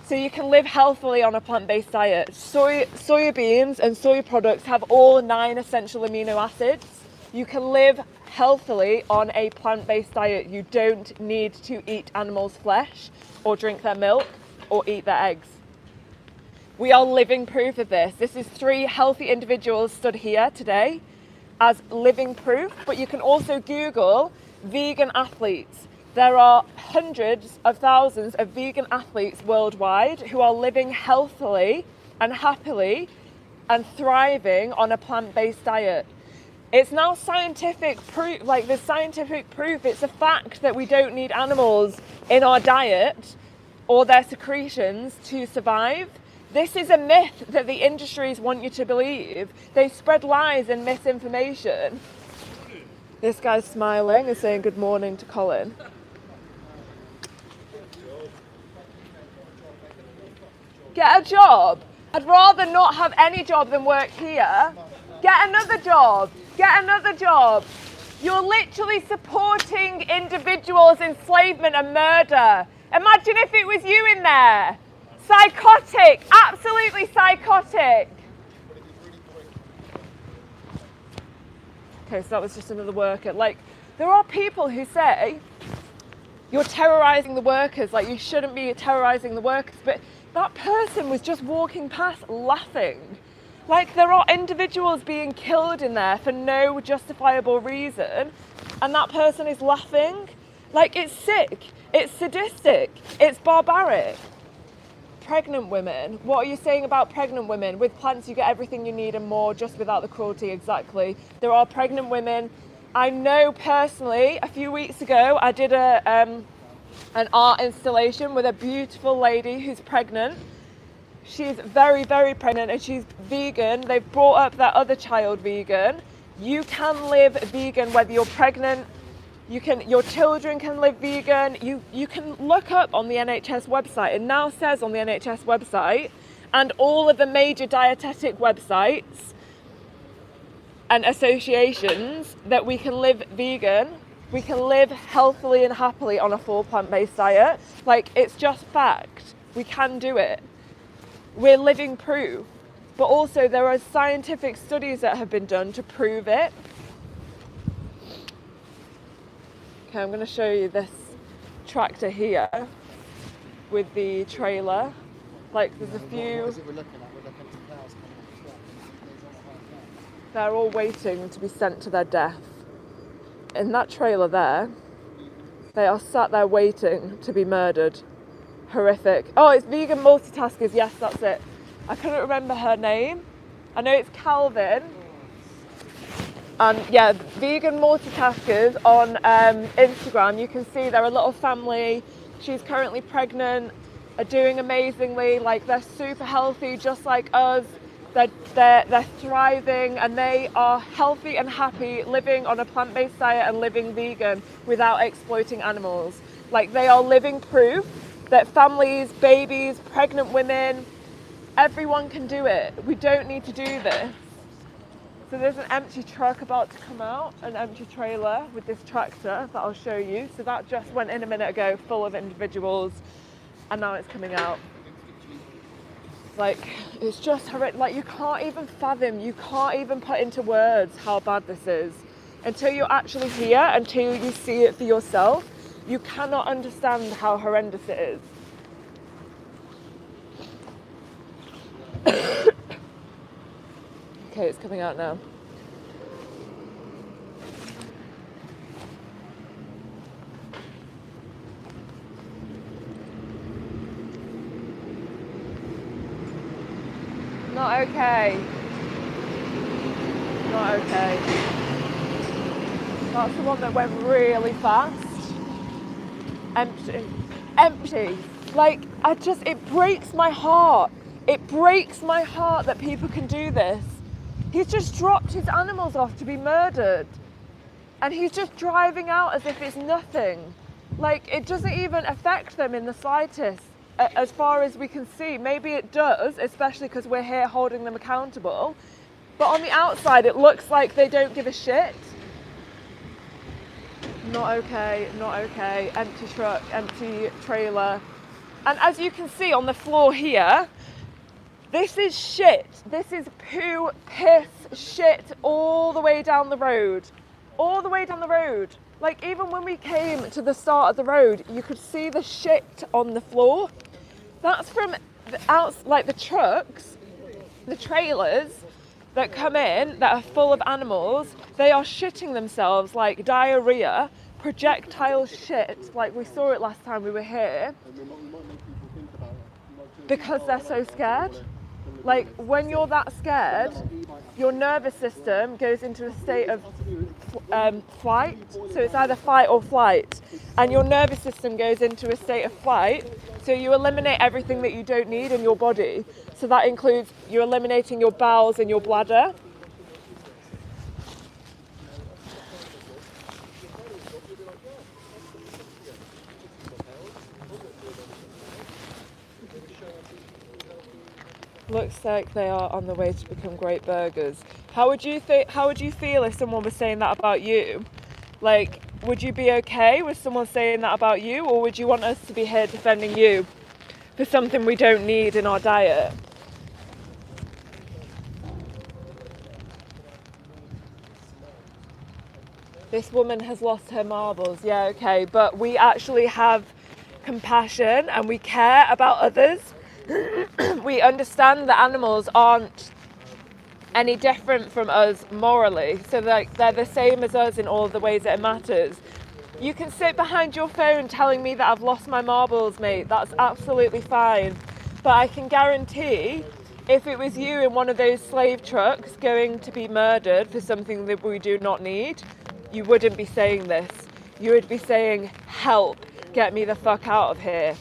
So you can live healthily on a plant-based diet. Soybeans and soy products have all 9 essential amino acids. You can live healthily on a plant-based diet. You don't need to eat animals' flesh or drink their milk or eat their eggs. We are living proof of this. This is 3 healthy individuals stood here today as living proof, but you can also Google vegan athletes. There are hundreds of thousands of vegan athletes worldwide who are living healthily and happily and thriving on a plant-based diet. It's now scientific proof, like there's scientific proof, it's a fact that we don't need animals in our diet or their secretions to survive. This is a myth that the industries want you to believe. They spread lies and misinformation. This guy's smiling and saying good morning to Colin. Get a job. I'd rather not have any job than work here. Get another job. Get another job. You're literally supporting individuals' enslavement and murder. Imagine if it was you in there. Psychotic. Absolutely psychotic. Okay, so that was just another worker. Like, there are people who say you're terrorising the workers, like you shouldn't be terrorising the workers, but that person was just walking past laughing. Like, there are individuals being killed in there for no justifiable reason, and that person is laughing. Like, it's sick, it's sadistic, it's barbaric. Pregnant women, what are you saying about pregnant women? With plants you get everything you need and more, just without the cruelty. Exactly. There are pregnant women. I know personally, a few weeks ago I did an art installation with a beautiful lady who's pregnant. She's very, very pregnant and she's vegan. They've brought up their other child vegan. You can live vegan whether you're pregnant. Your children can live vegan. You can look up on the NHS website. It now says on the NHS website and all of the major dietetic websites and associations that we can live vegan. We can live healthily and happily on a full plant-based diet. Like, it's just fact. We can do it. We're living proof. But also there are scientific studies that have been done to prove it. Okay, I'm going to show you this tractor here with the trailer. Like, there's a few. What is it we're looking at? We're looking at some cows coming off the truck. They're all waiting to be sent to their death. In that trailer there, they are sat there waiting to be murdered. Horrific. Oh, it's Vegan Multitaskers. Yes, that's it. I couldn't remember her name. I know it's Calvin. And yeah, Vegan Multitaskers on Instagram. You can see they're a little family. She's currently pregnant, are doing amazingly. Like, they're super healthy, just like us. They're thriving, and they are healthy and happy, living on a plant-based diet and living vegan without exploiting animals. Like, they are living proof that families, babies, pregnant women, everyone can do it. We don't need to do this. So there's an empty truck about to come out, an empty trailer with this tractor that I'll show you. So that just went in a minute ago, full of individuals, and now it's coming out. Like, it's just horrific. Like, you can't even fathom, you can't even put into words how bad this is. Until you're actually here, until you see it for yourself, You cannot understand how horrendous it is. Okay, it's coming out now. Not okay. Not okay. That's the one that went really fast. Empty. Empty. Like, it breaks my heart. It breaks my heart that people can do this. He's just dropped his animals off to be murdered. And he's just driving out as if it's nothing. Like, it doesn't even affect them in the slightest, as far as we can see. Maybe it does, especially because we're here holding them accountable. But on the outside, it looks like they don't give a shit. Not okay, not okay. Empty truck, empty trailer. And as you can see on the floor here, this is shit. This is poo, piss, shit all the way down the road. All the way down the road. Like, even when we came to the start of the road, you could see the shit on the floor. That's from the trucks, the trailers that come in that are full of animals. They are shitting themselves like diarrhea, projectile shit, like we saw it last time we were here, because they're so scared. Like, when you're that scared, your nervous system goes into a state of flight. So it's either fight or flight. And your nervous system goes into a state of flight. So you eliminate everything that you don't need in your body. So that includes you eliminating your bowels and your bladder. Looks like they are on the way to become great burgers. How would you feel if someone was saying that about you? Like, would you be okay with someone saying that about you, or would you want us to be here defending you for something we don't need in our diet? This woman has lost her marbles. Yeah, okay, but we actually have compassion and we care about others. We understand that animals aren't any different from us morally, so they're the same as us in all of the ways that it matters. You can sit behind your phone telling me that I've lost my marbles, mate. That's absolutely fine. But I can guarantee, if it was you in one of those slave trucks going to be murdered for something that we do not need, you wouldn't be saying this. You would be saying, help, get me the fuck out of here.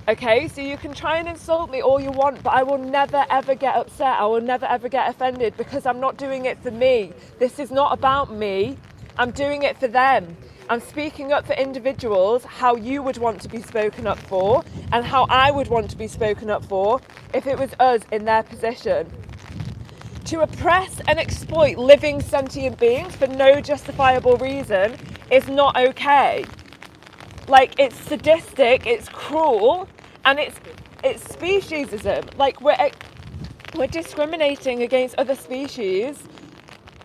Okay, so you can try and insult me all you want, but I will never ever get upset. I will never ever get offended, because I'm not doing it for me. This is not about me. I'm doing it for them. I'm speaking up for individuals, how you would want to be spoken up for, and how I would want to be spoken up for if it was us in their position. To oppress and exploit living sentient beings for no justifiable reason is not okay. Like, it's sadistic, it's cruel, and it's speciesism. Like, we're discriminating against other species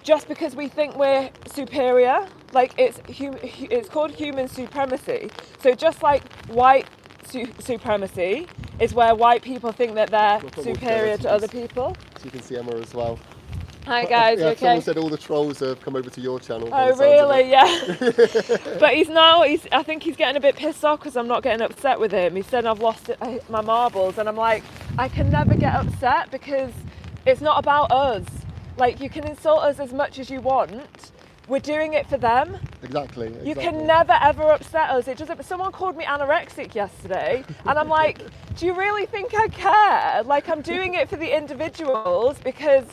just because we think we're superior. Like, it's called human supremacy. So just like white supremacy is where white people think that they're superior to other people. So you can see Emma as well. Hi guys, yeah, okay. Someone said all the trolls have come over to your channel. Oh really? Yeah. But I think he's getting a bit pissed off because I'm not getting upset with him. He said I've lost my marbles, and I'm like, I can never get upset because it's not about us. Like, you can insult us as much as you want. We're doing it for them. Exactly. You can never ever upset us. It just, someone called me anorexic yesterday, and I'm like, do you really think I care? Like, I'm doing it for the individuals because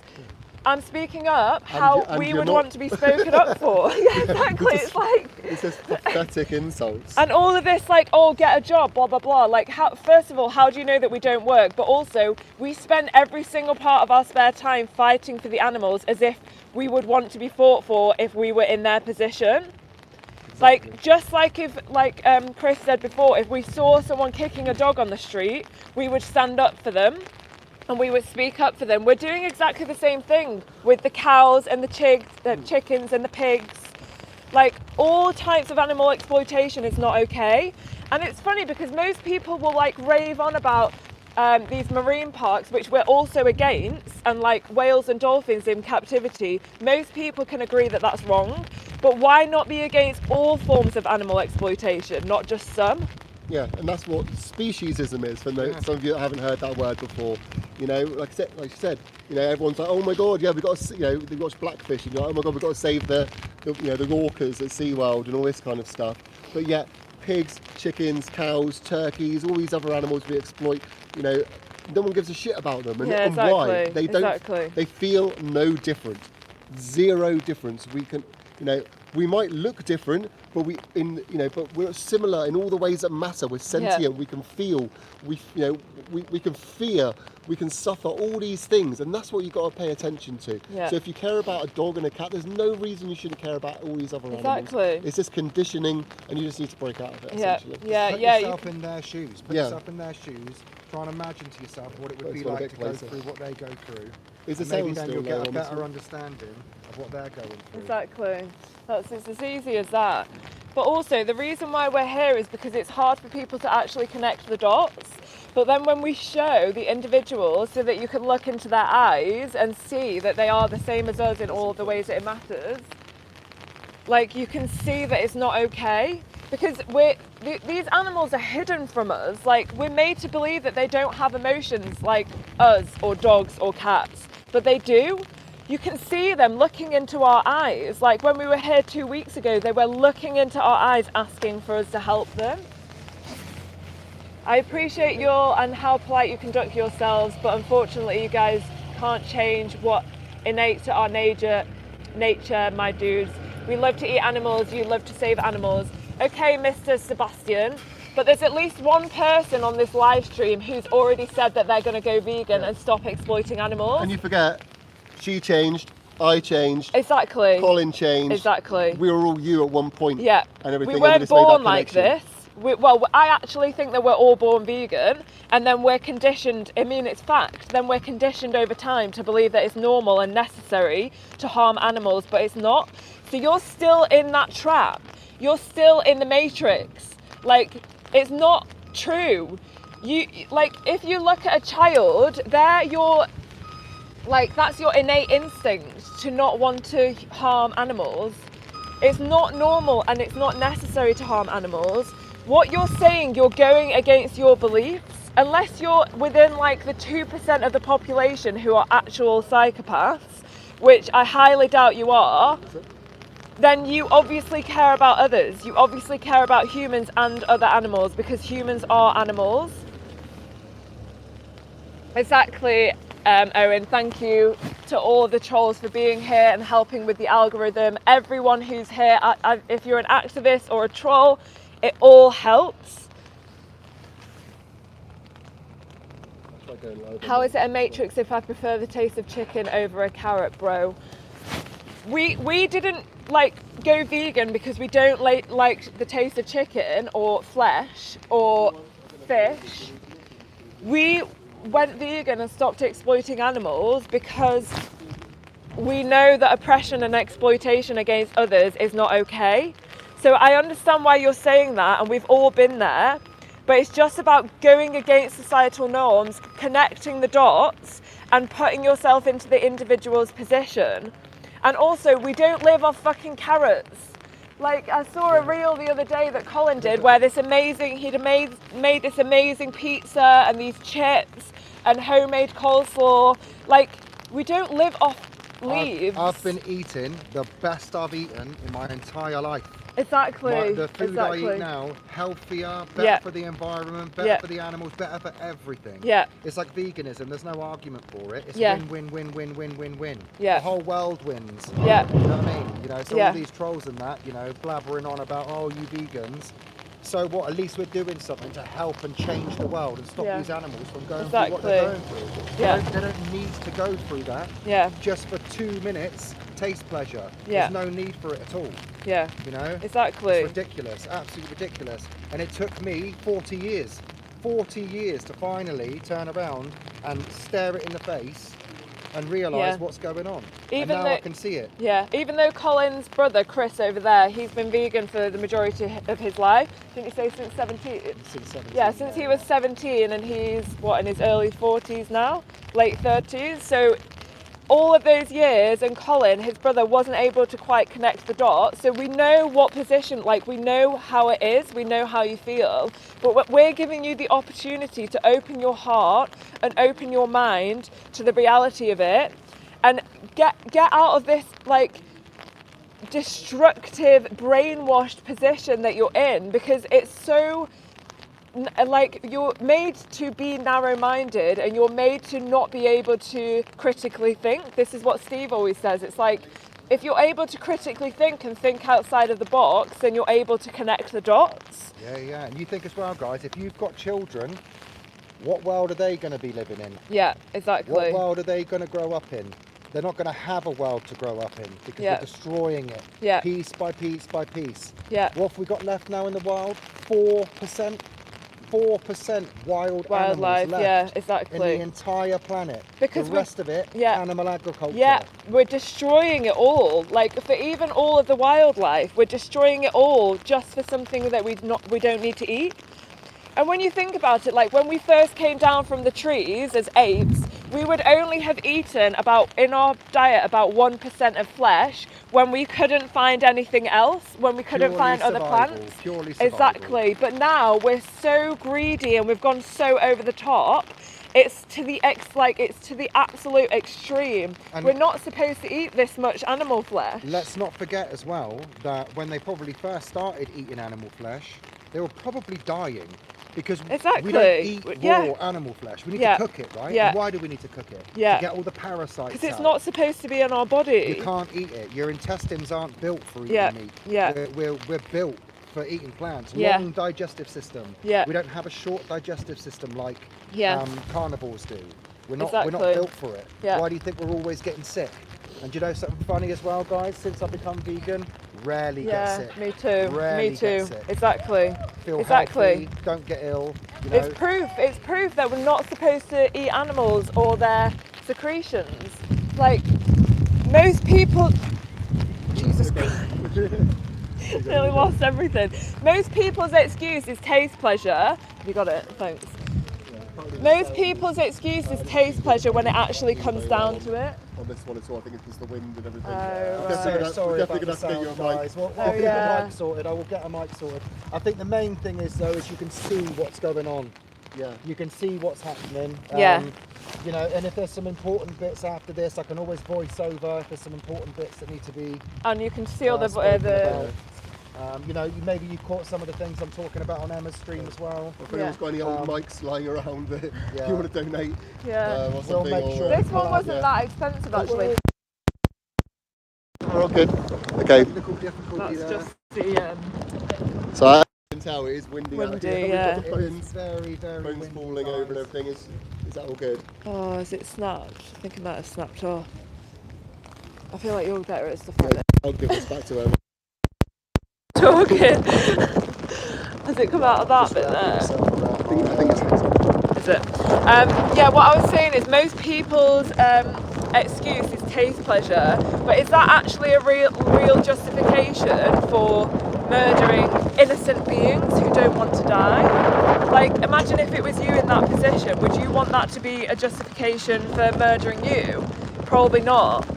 I'm speaking up how we would want to be spoken up for. Yeah, exactly. It's like, it's just pathetic insults. And all of this, like, oh, get a job, blah blah blah. Like, first of all, how do you know that we don't work? But also, we spend every single part of our spare time fighting for the animals as if we would want to be fought for if we were in their position. Exactly. Like, just like if, like Chris said before, if we saw someone kicking a dog on the street, we would stand up for them. And we would speak up for them. We're doing exactly the same thing with the cows and the chickens and the pigs. Like, all types of animal exploitation is not okay. And it's funny because most people will like rave on about these marine parks, which we're also against, and like whales and dolphins in captivity. Most people can agree that that's wrong, but why not be against all forms of animal exploitation, not just some? Yeah, and that's what speciesism is. For some of you that haven't heard that word before, you know, like you said, you know, everyone's like, oh my god, yeah, we've got to, you know, they watch Blackfish, and you're like, oh my god, we've got to save the you know, the orcas at SeaWorld and all this kind of stuff. But yet, pigs, chickens, cows, turkeys, all these other animals we exploit, you know, no one gives a shit about them. And, Yeah, and why? exactly, They don't. exactly. They feel no different. Zero difference. We can, you know, we might look different, but but we're similar in all the ways that matter. We're sentient. Yeah. We can feel. We can fear. We can suffer. All these things, and that's what you've got to pay attention to. Yeah. So if you care about a dog and a cat, there's no reason you shouldn't care about all these other Exactly. animals. It's just conditioning, and you just need to break out of it. Yeah, Essentially. yeah, Put yeah. yourself in their shoes. Put Yeah. yourself in their shoes. Try and imagine to yourself what it would Let's be go a like bit to go closer. through what they go through. Is the And maybe sound then still you'll there get a on this better one? understanding of what they're going through. Exactly. It's as easy as that. But also, the reason why we're here is because it's hard for people to actually connect the dots. But then when we show the individuals so that you can look into their eyes and see that they are the same as us in all of the ways that it matters, like, you can see that it's not okay. Because these animals are hidden from us. Like, we're made to believe that they don't have emotions like us or dogs or cats, but they do. You can see them looking into our eyes. Like when we were here 2 weeks ago, they were looking into our eyes asking for us to help them. I appreciate and how polite you conduct yourselves, but unfortunately you guys can't change what innate to our nature, my dudes. We love to eat animals, you love to save animals. Okay, Mr. Sebastian, but there's at least one person on this live stream who's already said that they're going to go vegan and stop exploiting animals. And you forget, she changed, I changed, Exactly. Colin changed. Exactly. We were all you at one point. Yeah. And everything. We and weren't just made that born like connection. this. I actually think that we're all born vegan, and then we're conditioned, I mean, it's fact, then we're conditioned over time to believe that it's normal and necessary to harm animals, but it's not. So you're still in that trap. You're still in the matrix. Like, it's not true. If you look at a child, that's your innate instinct to not want to harm animals. It's not normal and it's not necessary to harm animals. What you're saying, you're going against your beliefs. Unless you're within like the 2% of the population who are actual psychopaths, which I highly doubt you are, then you obviously care about others. You obviously care about humans and other animals because humans are animals. Exactly, Owen. Thank you to all the trolls for being here and helping with the algorithm. Everyone who's here, if you're an activist or a troll, it all helps. How is it a matrix if I prefer the taste of chicken over a carrot, bro? We didn't go vegan because we don't like the taste of chicken or flesh or fish. We went vegan and stopped exploiting animals because we know that oppression and exploitation against others is not okay. So I understand why you're saying that, and we've all been there, but it's just about going against societal norms, connecting the dots and putting yourself into the individual's position. And also, we don't live off fucking carrots. Like, I saw a reel the other day that Colin did where he'd made this amazing pizza and these chips and homemade coleslaw. Like, we don't live off leaves. I've been eating the best I've eaten in my entire life. Exactly. The food I eat now, healthier, better Yeah. for the environment, better Yeah. for the animals, better for everything. Yeah. It's like veganism, there's no argument for it. It's Yeah. win, win, win, win, win, win, win. Yeah. The whole world wins. Yeah. You know what I mean? You know, so Yeah. all these trolls and that, you know, blabbering on about, oh, you vegans. So what, at least we're doing something to help and change the world and stop Yeah. these animals from going through what they're going through. Yeah. They don't need to go through that Yeah. just for 2 minutes taste pleasure. Yeah. There's no need for it at all, Yeah. you know? Exactly. It's ridiculous, absolutely ridiculous. And it took me 40 years to finally turn around and stare it in the face and realise what's going on. Even and now though, I can see it. Yeah, even though Colin's brother, Chris, over there, he's been vegan for the majority of his life. Didn't you say since 17? Since 17. Yeah, since he was 17, and he's, what, in his early 40s now? Late 30s? So all of those years, and Colin, his brother, wasn't able to quite connect the dots. So we know what position, like, we know how it is, we know how you feel, but we're giving you the opportunity to open your heart and open your mind to the reality of it, and get out of this, like, destructive, brainwashed position that you're in, because it's so, like, you're made to be narrow-minded, and you're made to not be able to critically think. This is what Steve always says. It's like, if you're able to critically think and think outside of the box, then you're able to connect the dots. Yeah, and you think as well, guys, if you've got children, what world are they going to be living in? Yeah, exactly. What world are they going to grow up in? They're not going to have a world to grow up in, because we're destroying it piece by piece by piece. Yeah. What have we got left now in the wild? 4%? 4% wildlife left yeah, exactly. in the entire planet. Because the rest of it, animal agriculture. Yeah, we're destroying it all. Like, for even all of the wildlife, we're destroying it all just for something that we don't need to eat. And when you think about it, like, when we first came down from the trees as apes, we would only have eaten in our diet about 1% of flesh when we couldn't find anything else, when we couldn't find other plants. Purely survival. Exactly. But now we're so greedy and we've gone so over the top. It's to the absolute extreme. And we're not supposed to eat this much animal flesh. Let's not forget as well that when they probably first started eating animal flesh, they were probably dying. Because we don't eat raw animal flesh. We need to cook it, right? Yeah. And why do we need to cook it? Yeah. To get all the parasites Because it's not supposed to be in our body. You can't eat it. Your intestines aren't built for eating meat. Yeah. We're built for eating plants. Long digestive system. Yeah. We don't have a short digestive system like carnivores do. We're not built for it. Yeah. Why do you think we're always getting sick? And do you know something funny as well, guys? Since I've become vegan, rarely get sick. Me too. Rarely me too. Get sick. Exactly. Feel healthy, don't get ill. You know? It's proof that we're not supposed to eat animals or their secretions. Like, most people, Jesus Christ, nearly lost everything. Most people's excuse is taste pleasure. You got it, thanks. Most people's excuse is taste pleasure when it actually comes down to it. On this one as well, I think it's just the wind and everything. Sorry about the sound, guys. We'll get a mic sorted. I will get a mic sorted. I think the main thing is, though, is you can see what's going on. Yeah. You can see what's happening. You know, and if there's some important bits after this, I can always voice over if there's some important bits that need to be. And you can see all you know, maybe you caught some of the things I'm talking about on Emma's stream as well. If anyone's got any old mics lying around that you want to donate, or we'll make sure. This one wasn't that expensive, actually. We're all good. Okay. That's just the. So I can tell it is windy out here. Yeah. It's very, very windy. Phone's falling over and everything. Is that all good? Oh, is it snapped? I think it might have snapped off. I feel like you're better at stuff like that. I'll give this back to her. Talking. Has it come out of that bit there? I think it's. Is it? Yeah, what I was saying is most people's excuse is taste pleasure, but is that actually a real justification for murdering innocent beings who don't want to die? Like, imagine if it was you in that position, would you want that to be a justification for murdering you? Probably not.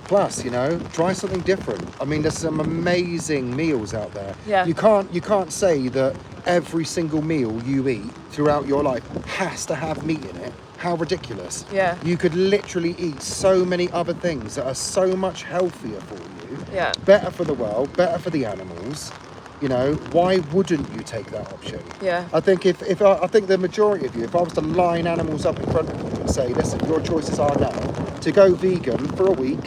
Plus, you know, try something different. I mean, there's some amazing meals out there. Yeah. You can't say that every single meal you eat throughout your life has to have meat in it. How ridiculous. Yeah. You could literally eat so many other things that are so much healthier for you. Yeah. Better for the world, better for the animals. You know, why wouldn't you take that option? Yeah. I think I think the majority of you, if I was to line animals up in front of you and say, listen, your choices are now to go vegan for a week,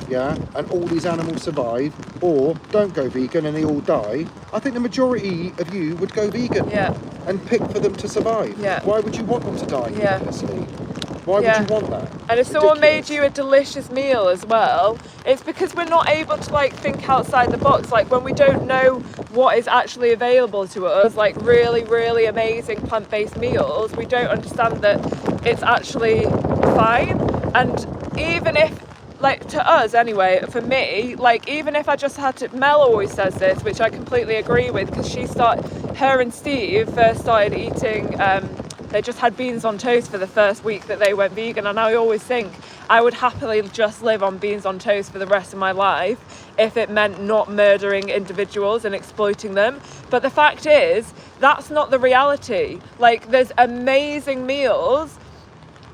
and all these animals survive, or don't go vegan and they all die, I think the majority of you would go vegan and pick for them to survive. Yeah. Why would you want them to die needlessly? Why would you want that? And if someone made you a delicious meal as well, it's because we're not able to, like, think outside the box. Like, when we don't know what is actually available to us, like really, really amazing plant-based meals, we don't understand that it's actually fine. And even if, like, to us anyway, for me, like, even if I just had to, Mel always says this, which I completely agree with, because her and Steve first started eating, they just had beans on toast for the first week that they went vegan, and I always think I would happily just live on beans on toast for the rest of my life if it meant not murdering individuals and exploiting them. But the fact is, that's not the reality. Like, there's amazing meals.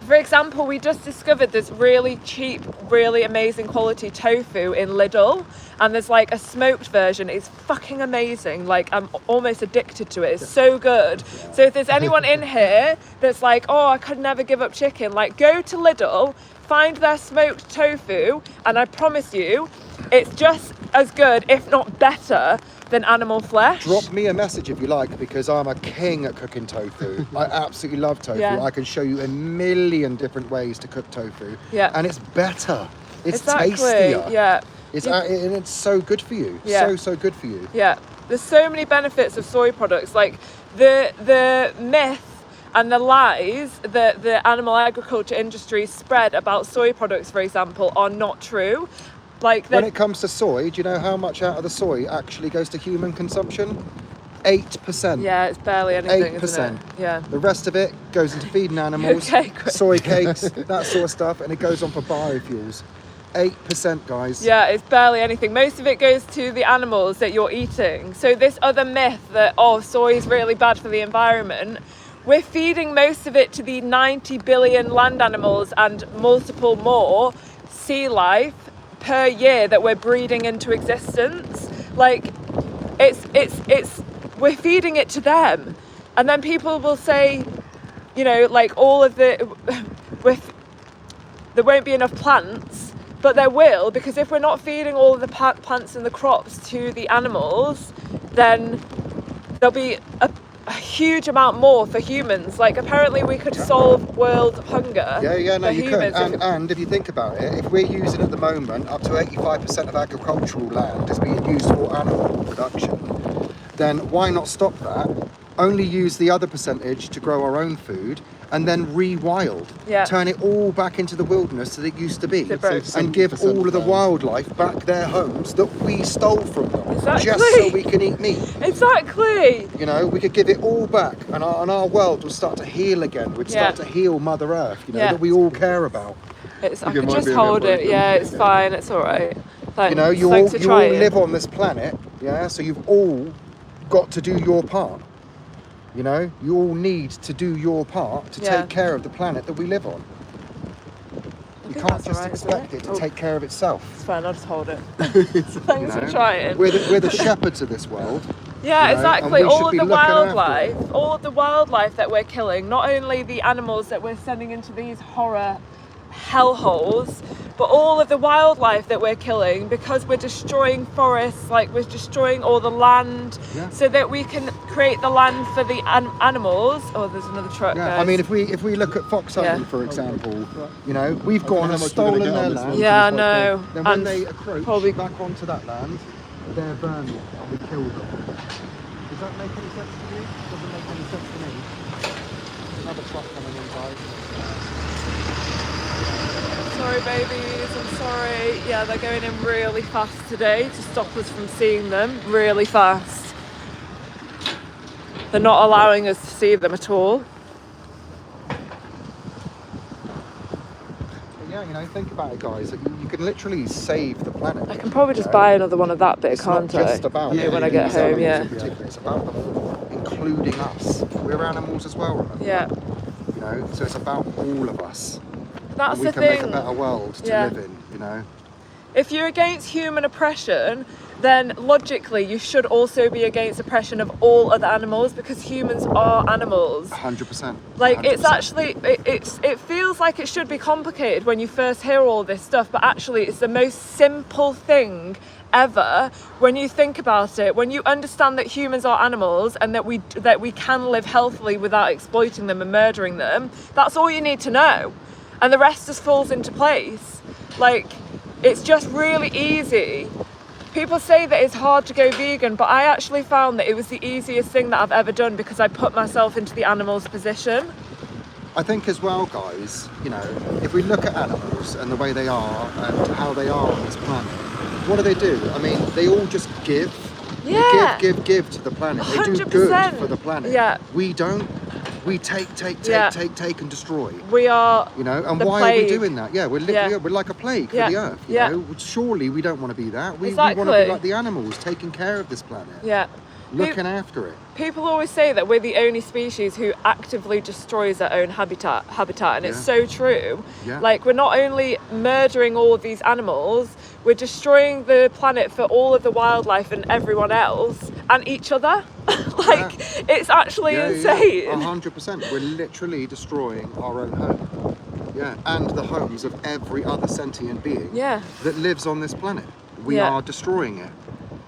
For example, we just discovered this really cheap, really amazing quality tofu in Lidl, and there's like a smoked version. It's fucking amazing. Like, I'm almost addicted to it. It's so good. So if there's anyone in here that's like, oh, I could never give up chicken, like, go to Lidl, find their smoked tofu, and I promise you, it's just as good, if not better, than animal flesh. Drop me a message if you like, because I'm a king at cooking tofu. I absolutely love tofu. Yeah. I can show you a million different ways to cook tofu. Yeah. And it's better. It's Exactly. tastier. Yeah. And it's so good for you. Yeah. So good for you. Yeah. There's so many benefits of soy products. Like, the myth and the lies that the animal agriculture industry spread about soy products, for example, are not true. Like, when it comes to soy, do you know how much out of the soy actually goes to human consumption? 8%. yeah, it's barely anything, 8%. isn't it? Yeah. The rest of it goes into feeding animals, Okay, great. soy cakes, that sort of stuff, and it goes on for biofuels. 8%, guys. Yeah, it's barely anything. Most of it goes to the animals that you're eating. So this other myth that, oh, soy is really bad for the environment, we're feeding most of it to the 90 billion land animals and multiple more sea life per year that we're breeding into existence. Like, it's we're feeding it to them. And then people will say, you know, like, all of the there won't be enough plants, but there will, because if we're not feeding all of the plants and the crops to the animals, then there'll be a huge amount more for humans. Like, apparently we could solve world hunger. Yeah, no, for you could. humans. And if you think about it, if we're using at the moment up to 85% of agricultural land is being used for animal production, then why not stop that? Only use the other percentage to grow our own food, and then rewild. Yeah. Turn it all back into the wilderness that it used to be. So broke. And give 70% all of the land. wildlife back their homes that we stole from them. Exactly. Just so we can eat meat. Exactly. You know, we could give it all back, and our world would start to heal again. We'd start Yeah. to heal Mother Earth, you know, Yeah. that we all care about. I It could might just be a hold bit it. Yeah, it's broken. fine. It's all right. Thanks. You know, you all Thanks for trying. live on this planet, yeah, so you've all got to do your part. You know, you all need to do your part to Yeah. take care of the planet that we live on. I You think can't that's just all right, expect isn't it to Oh, take care of itself. It's fine. I'll just hold it. you Thanks know? for trying. We're the shepherds of this world. Yeah, you know, exactly. and we should All of be the looking after wildlife, all of the wildlife that we're killing, not only the animals that we're sending into these horror hellholes, but all of the wildlife that we're killing, because we're destroying forests, like, we're destroying all the land, Yeah. so that we can create the land for the animals. Oh, there's another truck, Yeah, guys. I mean, if we look at fox hunting, Yeah. for example, you know, we've don't know gone how and much we're gonna stolen get their on this one. land. Yeah, I Quite know. Then when And they approach probably- back onto that land, they're burned and we kill them. Does that make any sense to you? Doesn't make any sense to me. Another truck coming in, guys. Sorry, babies, I'm sorry. Yeah, they're going in really fast today to stop us from seeing them. Really fast. They're not allowing us to see them at all. But yeah, you know, think about it, guys. You can literally save the planet. I can probably just you know? buy another one of that bit, It's not can't I? just about Yeah, when I yeah, get yeah, home, yeah. yeah. in particular. It's about them including us. We're animals as well, remember? Yeah. You know, so it's about all of us. That's and we the can thing. make a better world to Yeah. live in, you know. If you're against human oppression, then logically you should also be against oppression of all other animals, because humans are animals. 100%. Like, it's 100%. actually, it feels like it should be complicated when you first hear all this stuff, but actually it's the most simple thing ever when you think about it. When you understand that humans are animals and that we can live healthily without exploiting them and murdering them, that's all you need to know. And the rest just falls into place. Like, it's just really easy. People say that it's hard to go vegan, but I actually found that it was the easiest thing that I've ever done, because I put myself into the animal's position. I think as well, guys, you know, if we look at animals and the way they are and how they are on this planet, what do? I mean, they all just give. Yeah. They give to the planet. They do 100%. good for the planet. Yeah. We don't. We take Yeah. and destroy. We are. You know, and the why plague. are we doing that? Yeah, we're literally Yeah. we're like a plague Yeah. for the earth. You Yeah. know, surely we don't want to be that. We Exactly. want to be like the animals, taking care of this planet, Yeah. looking after it. People always say that we're the only species who actively destroys our own habitat, and it's so true. Yeah. Like, we're not only murdering all of these animals, we're destroying the planet for all of the wildlife and everyone else and each other. Like, it's actually insane. 100%. We're literally destroying our own home. Yeah, and the homes of every other sentient being Yeah. that lives on this planet. We Yeah. are destroying it.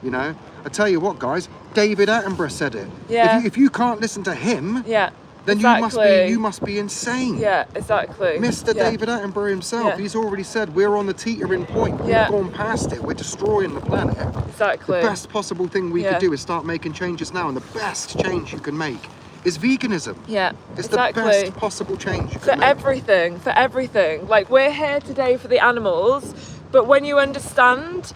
You know, I tell you what, guys. David Attenborough said it. Yeah. If you can't listen to him, Yeah. then exactly. you must be insane. Yeah, exactly. Mr. Yeah. David Attenborough himself, Yeah. he's already said we're on the teetering point. Yeah. We've gone past it. We're destroying the planet. Exactly. The best possible thing we Yeah. could do is start making changes now, and the best change you can make is veganism. Yeah, It's exactly. the best possible change you For can make. everything. Like, we're here today for the animals, but when you understand,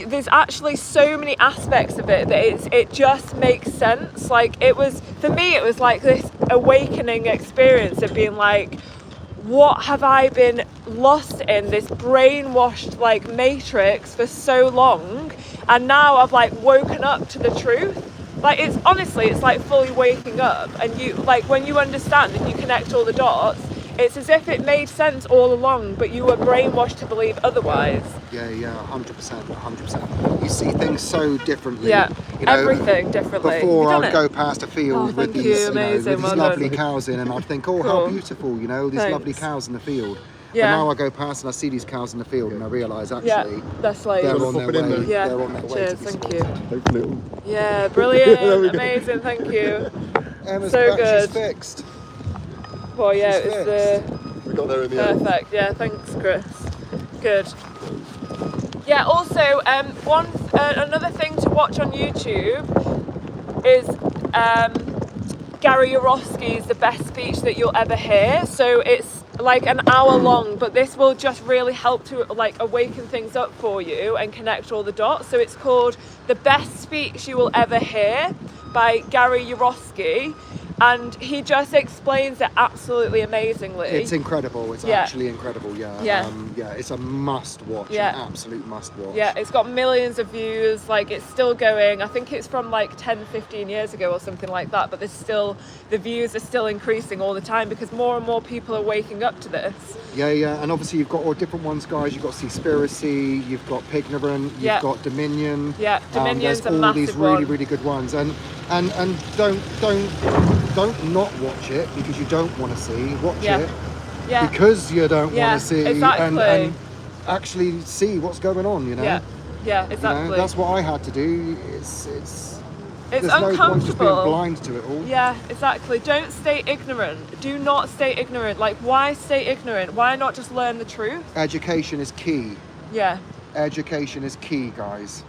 there's actually so many aspects of it that it just makes sense. Like, for me, it was like this awakening experience of being like, what have I been lost in, this brainwashed like matrix for so long, and now I've like woken up to the truth. Like, it's honestly, it's like fully waking up, and you, like, when you understand and you connect all the dots, it's as if it made sense all along, but you were brainwashed to believe otherwise. Yeah, 100%. You see things so differently. Yeah, you know, everything differently. Before You've done I'd it? go past a field Oh, with thank these, you, amazing, with these well lovely done. cows in, and I'd think, oh, how Cool. beautiful, you know, these Thanks. lovely cows in the field. Yeah. But now I go past and I see these cows in the field, and I realise actually Yeah, that's like, they're Wanna on their pop it in way. there? yeah, They're on their way cheers, to be thank slaughtered. you. Hopefully it'll- Yeah, There we brilliant, go. amazing, thank you. Emma's So back, good. she's fixed. Well, yeah, She's it was We got there in the end. perfect. Yeah, thanks, Chris. Good. Yeah. Also, another thing to watch on YouTube is Gary Yourofsky's The Best Speech That You'll Ever Hear. So it's like an hour long, but this will just really help to like awaken things up for you and connect all the dots. So it's called The Best Speech You Will Ever Hear by Gary Yourofsky. And he just explains it absolutely amazingly. It's incredible. It's Yeah. actually incredible. Yeah. Yeah. It's a must watch. Yeah. An absolute must watch. Yeah, it's got millions of views, like it's still going. I think it's from like 10, 15 years ago or something like that, but the views are still increasing all the time because more and more people are waking up to this. Yeah. And obviously you've got all different ones, guys. You've got Seaspiracy, you've got Pignorant, you've Yeah. got Dominion. Yeah, Dominion's there's a all these massive really, one. really good ones. And don't not watch it because you don't want to see. Watch Yeah. it Yeah. because you don't Yeah, want to see exactly. and actually see what's going on, you know? Yeah. Yeah, You know, exactly. that's what I had to do. It's It's there's no point just being uncomfortable. blind to it all. Yeah, exactly. Don't stay ignorant. Do not stay ignorant. Like, why stay ignorant? Why not just learn the truth? Education is key. Yeah. Education is key, guys.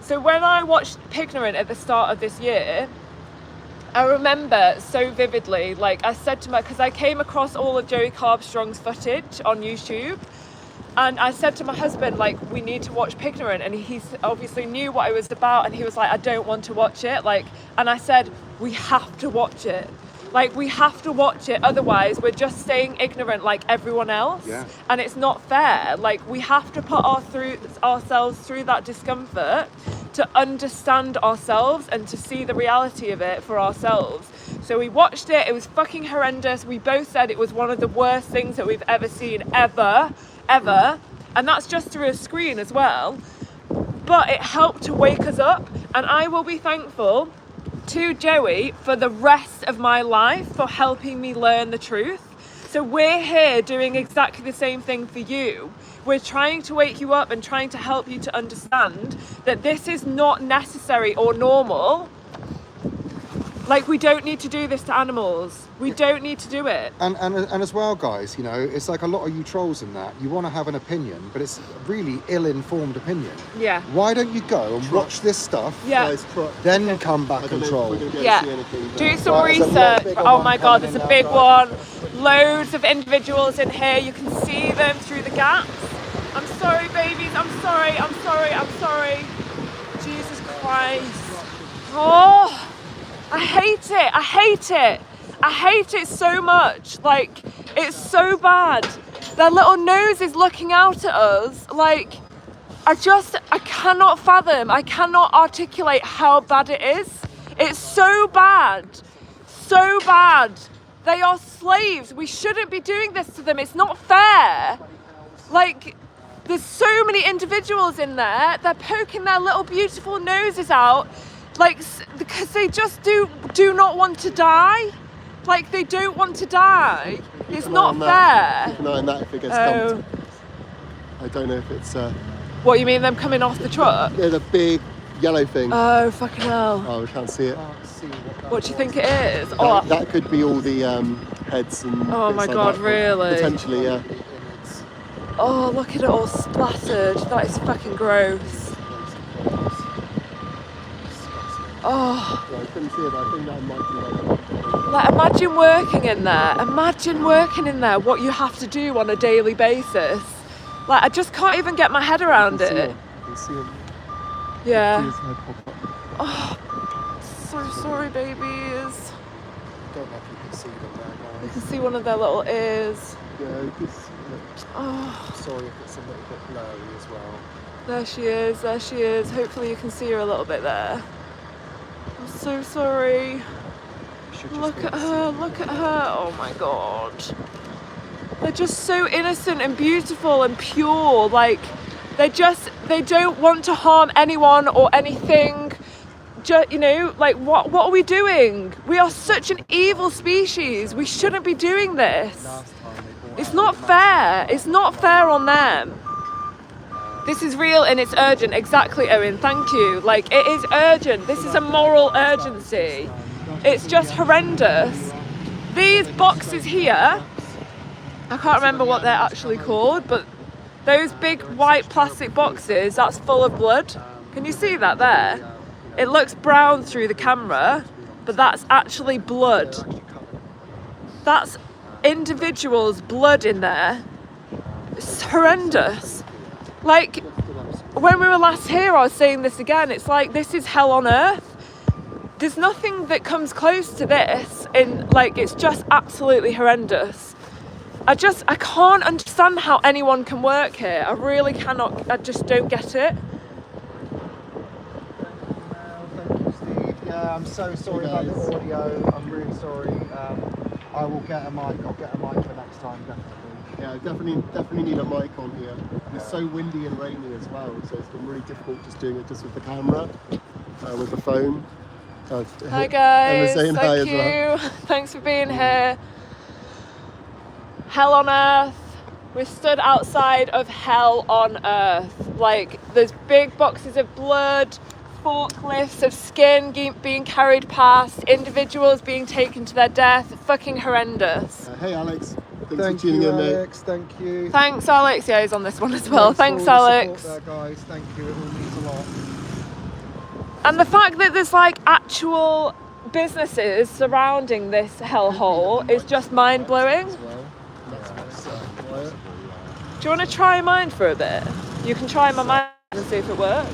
So when I watched Pignorant at the start of this year, I remember so vividly, like I said to because I came across all of Joey Carbstrong's footage on YouTube, and I said to my husband, like, we need to watch Pignorant, and he obviously knew what it was about, and he was like, I don't want to watch it, like, and I said, we have to watch it. Like, we have to watch it, otherwise we're just staying ignorant like everyone else. Yeah. And it's not fair. Like, we have to put ourselves through that discomfort to understand ourselves and to see the reality of it for ourselves. So we watched it, it was fucking horrendous. We both said it was one of the worst things that we've ever seen, ever. And that's just through a screen as well. But it helped to wake us up, and I will be thankful to Joey for the rest of my life for helping me learn the truth. So we're here doing exactly the same thing for you. We're trying to wake you up and trying to help you to understand that this is not necessary or normal. Like, we don't need to do this to animals. We don't need to do it. And as well, guys, you know, it's like a lot of you trolls in that. You want to have an opinion, but it's a really ill-informed opinion. Yeah. Why don't you go and watch this stuff, Yeah. Guys, then come I back don't and know if troll? we're gonna be able to Yeah. see anything, but- Do some Right, there's a research. bigger Oh one my God, coming there's in a now, big guys. one. Loads of individuals in here. You can see them through the gaps. I'm sorry, babies. I'm sorry. I'm sorry. I'm sorry. Jesus Christ. Oh, I hate it. I hate it. I hate it so much. Like, it's so bad. Their little nose is looking out at us. Like, I cannot fathom. I cannot articulate how bad it is. It's so bad. So bad. They are slaves. We shouldn't be doing this to them. It's not fair. Like, there's so many individuals in there. They're poking their little beautiful noses out, like, because they just do not want to die. Like, they don't want to die. It's not fair. Keep an eye on that if it gets Oh. dumped. I don't know if it's What, you mean them coming off the truck? yeah, the big yellow thing. Oh, fucking hell. Oh, we can't see it. What do you think it is? Oh, That could be all the heads and. Oh bits my like God, that. really? Potentially, yeah. oh, look at it all splattered. That is fucking gross. Oh. Yeah, I couldn't see it, but I think that might be like. Like, imagine working in there. Imagine working in there, what you have to do on a daily basis. Like, I just can't even get my head around You can see it. him. You can see him. See Yeah. his head pop up. Oh, so sorry, babies. Don't know if you can see them there, You guys. can see one of their little ears. Yeah, you can see it. Oh, Sorry if it's a little bit blurry as well. there she is. There she is. Hopefully you can see her a little bit there. I'm so sorry. You should just Look be at able to her, see look at her. Oh my God. They're just so innocent and beautiful and pure. Like, they don't want to harm anyone or anything. You know, like, what are we doing? We are such an evil species. We shouldn't be doing this. It's not fair. It's not fair on them. This is real and it's urgent. Exactly, Owen. Thank you. Like, it is urgent. This is a moral urgency. It's just horrendous. These boxes here, I can't remember what they're actually called, but those big white plastic boxes, that's full of blood. Can you see that there? It looks brown through the camera, but that's actually blood. That's individuals' blood in there. It's horrendous. Like, when we were last here, I was saying this again, it's like, this is hell on earth. There's nothing that comes close to this in, like, it's just absolutely horrendous. I can't understand how anyone can work here. I really cannot. I just don't get it. Thank you, Steve. Yeah, I'm so sorry about the audio. I'm really sorry. I will get a mic. I'll get a mic for next time, definitely. Yeah, definitely need a mic on here. It's so windy and rainy as well, so it's been really difficult just doing it just with the camera, with the phone. Hi guys. Emma's saying hi as Thank well. you. Thanks for being here. Hell on earth. We're stood outside of hell on earth. Like, there's big boxes of blood, forklifts of skin being carried past, individuals being taken to their death. Fucking horrendous. Hey Alex, thanks Thank for tuning you, in, mate. Alex. Thank you. Thanks, Alex. Yeah, he's on this one as well. Thanks, for all the Alex. support there, guys. Thank you. It all means a lot. And the fact that there's like actual businesses surrounding this hellhole is just mind blowing. As well. That's what's quiet. Do you want to try mine for a bit? You can try my mind and see if it works.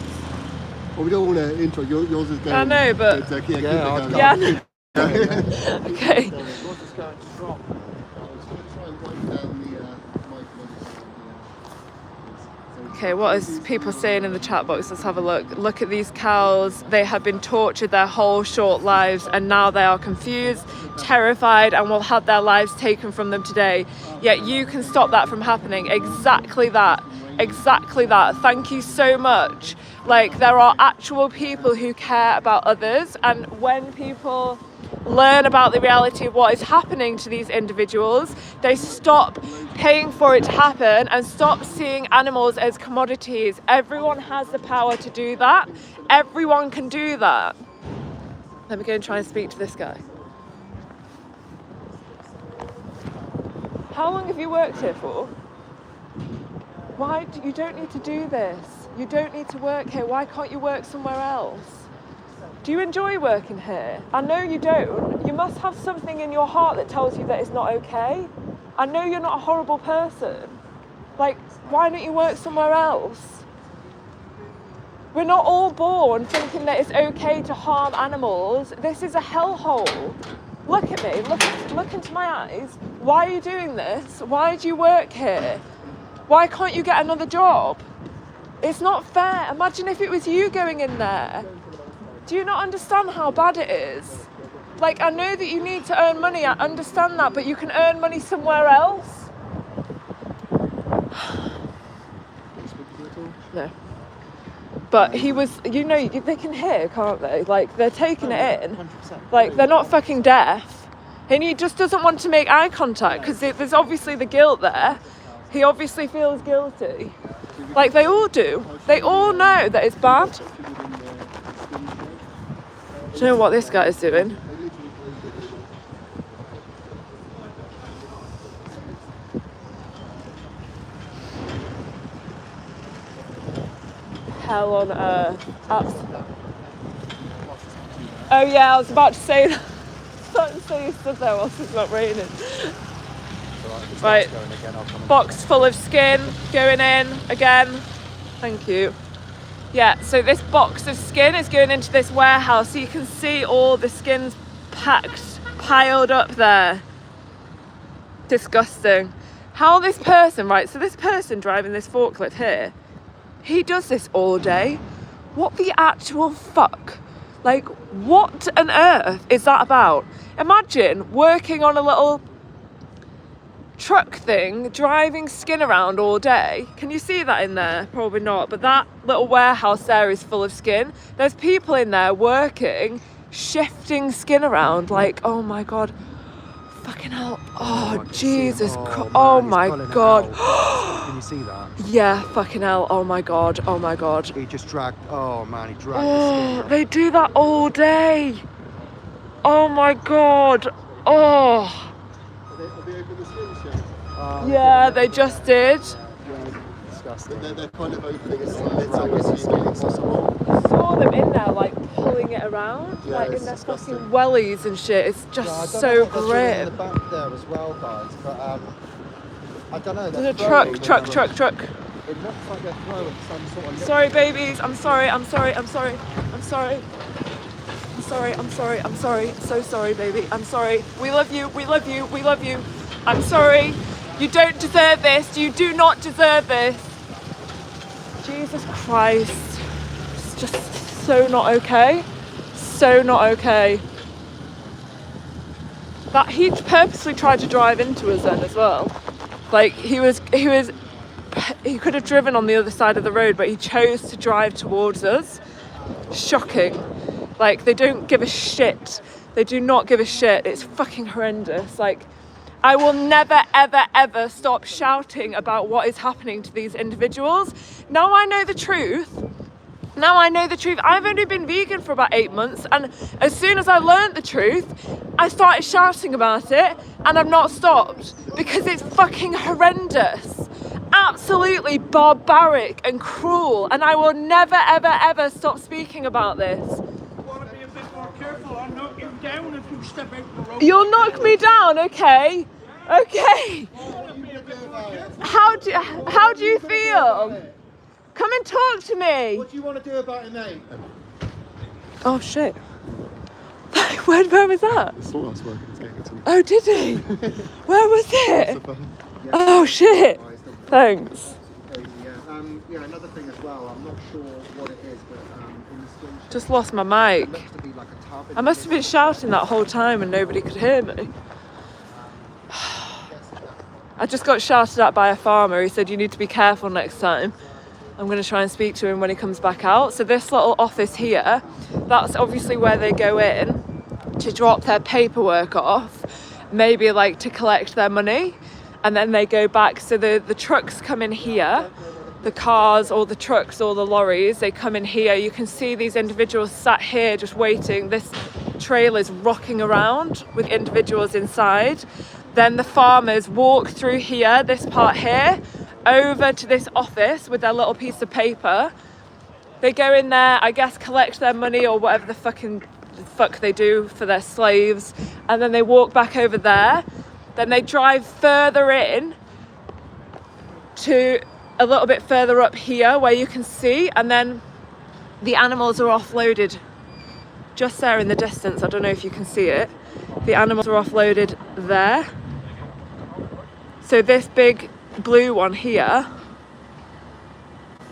Well, we don't want to intro. Yours is going. I know, but- yeah, keep it Yeah, going. Yeah. I know. Okay. Yours is going strong. I was going to try and wipe down the mic one. Okay, what is people saying in the chat box? Let's have a look. Look at these cows. They have been tortured their whole short lives and now they are confused, terrified, and will have their lives taken from them today. Yet you can stop that from happening. Exactly that. Exactly that. Thank you so much. Like, there are actual people who care about others, and when people learn about the reality of what is happening to these individuals, they stop paying for it to happen and stop seeing animals as commodities. Everyone has the power to do that. Everyone can do that. Let me go and try and speak to this guy. How long have you worked here for? Why you don't need to do this? You don't need to work here. Why can't you work somewhere else? Do you enjoy working here? I know you don't. You must have something in your heart that tells you that it's not okay. I know you're not a horrible person. Like, why don't you work somewhere else? We're not all born thinking that it's okay to harm animals. This is a hellhole. Look at me, look into my eyes. Why are you doing this? Why do you work here? Why can't you get another job? It's not fair. Imagine if it was you going in there. Do you not understand how bad it is? Like, I know that you need to earn money, I understand that, but you can earn money somewhere else. No. But he was, you know, they can hear, can't they? Like, they're taking it in. 100%. Like, they're not fucking deaf. And he just doesn't want to make eye contact because there's obviously the guilt there. He obviously feels guilty. Like, they all do. They all know that it's bad. Do you know what this guy is doing? Hell on earth. Oh yeah, I was about to say that. You stood there whilst it's not raining. Right, box full of skin going in again. Thank you. Yeah, so this box of skin is going into this warehouse, so you can see all the skins packed, piled up there. Disgusting. How this person, right, so this person driving this forklift here, he does this all day. What the actual fuck? Like, what on earth is that about? Imagine working on a little truck thing, driving skin around all day. Can you see that in there? Probably not, but that little warehouse there is full of skin. There's people in there working, shifting skin around, like, oh my God. Fucking hell. Oh, Jesus Christ. Oh my God. Can you see that? Yeah, fucking hell. Oh my God. Oh my God. He just dragged, oh man, he dragged the skin. They do that all day. Oh my God. Oh. Have they opened the skin show? Yeah, they just did. Disgusting. They're kind of opening a slit so it's possible. I saw them in there, like, pulling it around, Yeah, like, in it's their disgusting. fucking wellies and shit. It's Yeah, I just don't so know what they're doing grim. in the back there as well, guys, but I don't know. There's a truck. It looks like they're throwing some sort of... Sorry, babies. I'm sorry. I'm sorry. I'm sorry. I'm sorry. I'm sorry. I'm sorry. I'm sorry. So sorry, baby. I'm sorry. We love you. We love you. We love you. I'm sorry. You don't deserve this. You do not deserve this. Jesus Christ. It's just so not okay. So not okay. That he purposely tried to drive into us then as well. Like, he could have driven on the other side of the road, but he chose to drive towards us. Shocking. Like, they don't give a shit. They do not give a shit. It's fucking horrendous. Like, I will never, ever, ever stop shouting about what is happening to these individuals. Now I know the truth. Now I know the truth. I've only been vegan for about 8 months, and as soon as I learned the truth, I started shouting about it, and I've not stopped because it's fucking horrendous. Absolutely barbaric and cruel, and I will never, ever, ever stop speaking about this. You want to be a bit more careful. I'll knock you down if you step out the road. You'll knock me down, okay? Okay. How do you feel? Come and talk to me. What do you want to do about it, mate? Oh shit. Where was that? I saw us working together. Oh, did he? Where was it? Oh shit. Thanks. Yeah, another thing as well, I'm not sure what it is, but in the skin shop, Just lost my mic. it looks to be like a tub. I must have been shouting that whole time and nobody could hear me. I just got shouted at by a farmer. He said, you need to be careful next time. I'm going to try and speak to him when he comes back out. So this little office here, that's obviously where they go in to drop their paperwork off, maybe like to collect their money, and then they go back. So the trucks come in here, the cars or the trucks or the lorries, they come in here. You can see these individuals sat here just waiting. This trailers rocking around with individuals inside. Then the farmers walk through here, this part here, over to this office with their little piece of paper. They go in there, I guess, collect their money or whatever the fuck they do for their slaves, and then they walk back over there. Then they drive further in to a little bit further up here where you can see, and then the animals are offloaded just there in the distance. I don't know if you can see it. The animals are offloaded there. So this big blue one here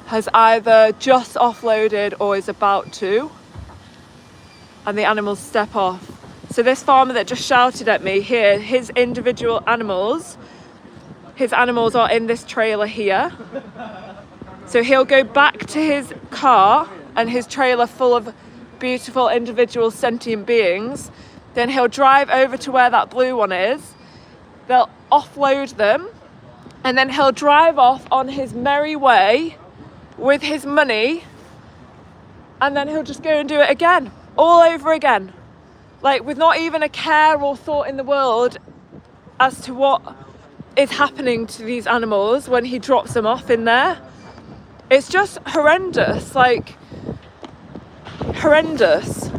has either just offloaded or is about to, and the animals step off. So this farmer that just shouted at me here, his individual animals, his animals are in this trailer here. So he'll go back to his car and his trailer full of beautiful individual sentient beings. Then he'll drive over to where that blue one is. They'll offload them, and then he'll drive off on his merry way with his money, and then he'll just go and do it again, all over again, like with not even a care or thought in the world as to what is happening to these animals when he drops them off in there. It's just horrendous, like horrendous.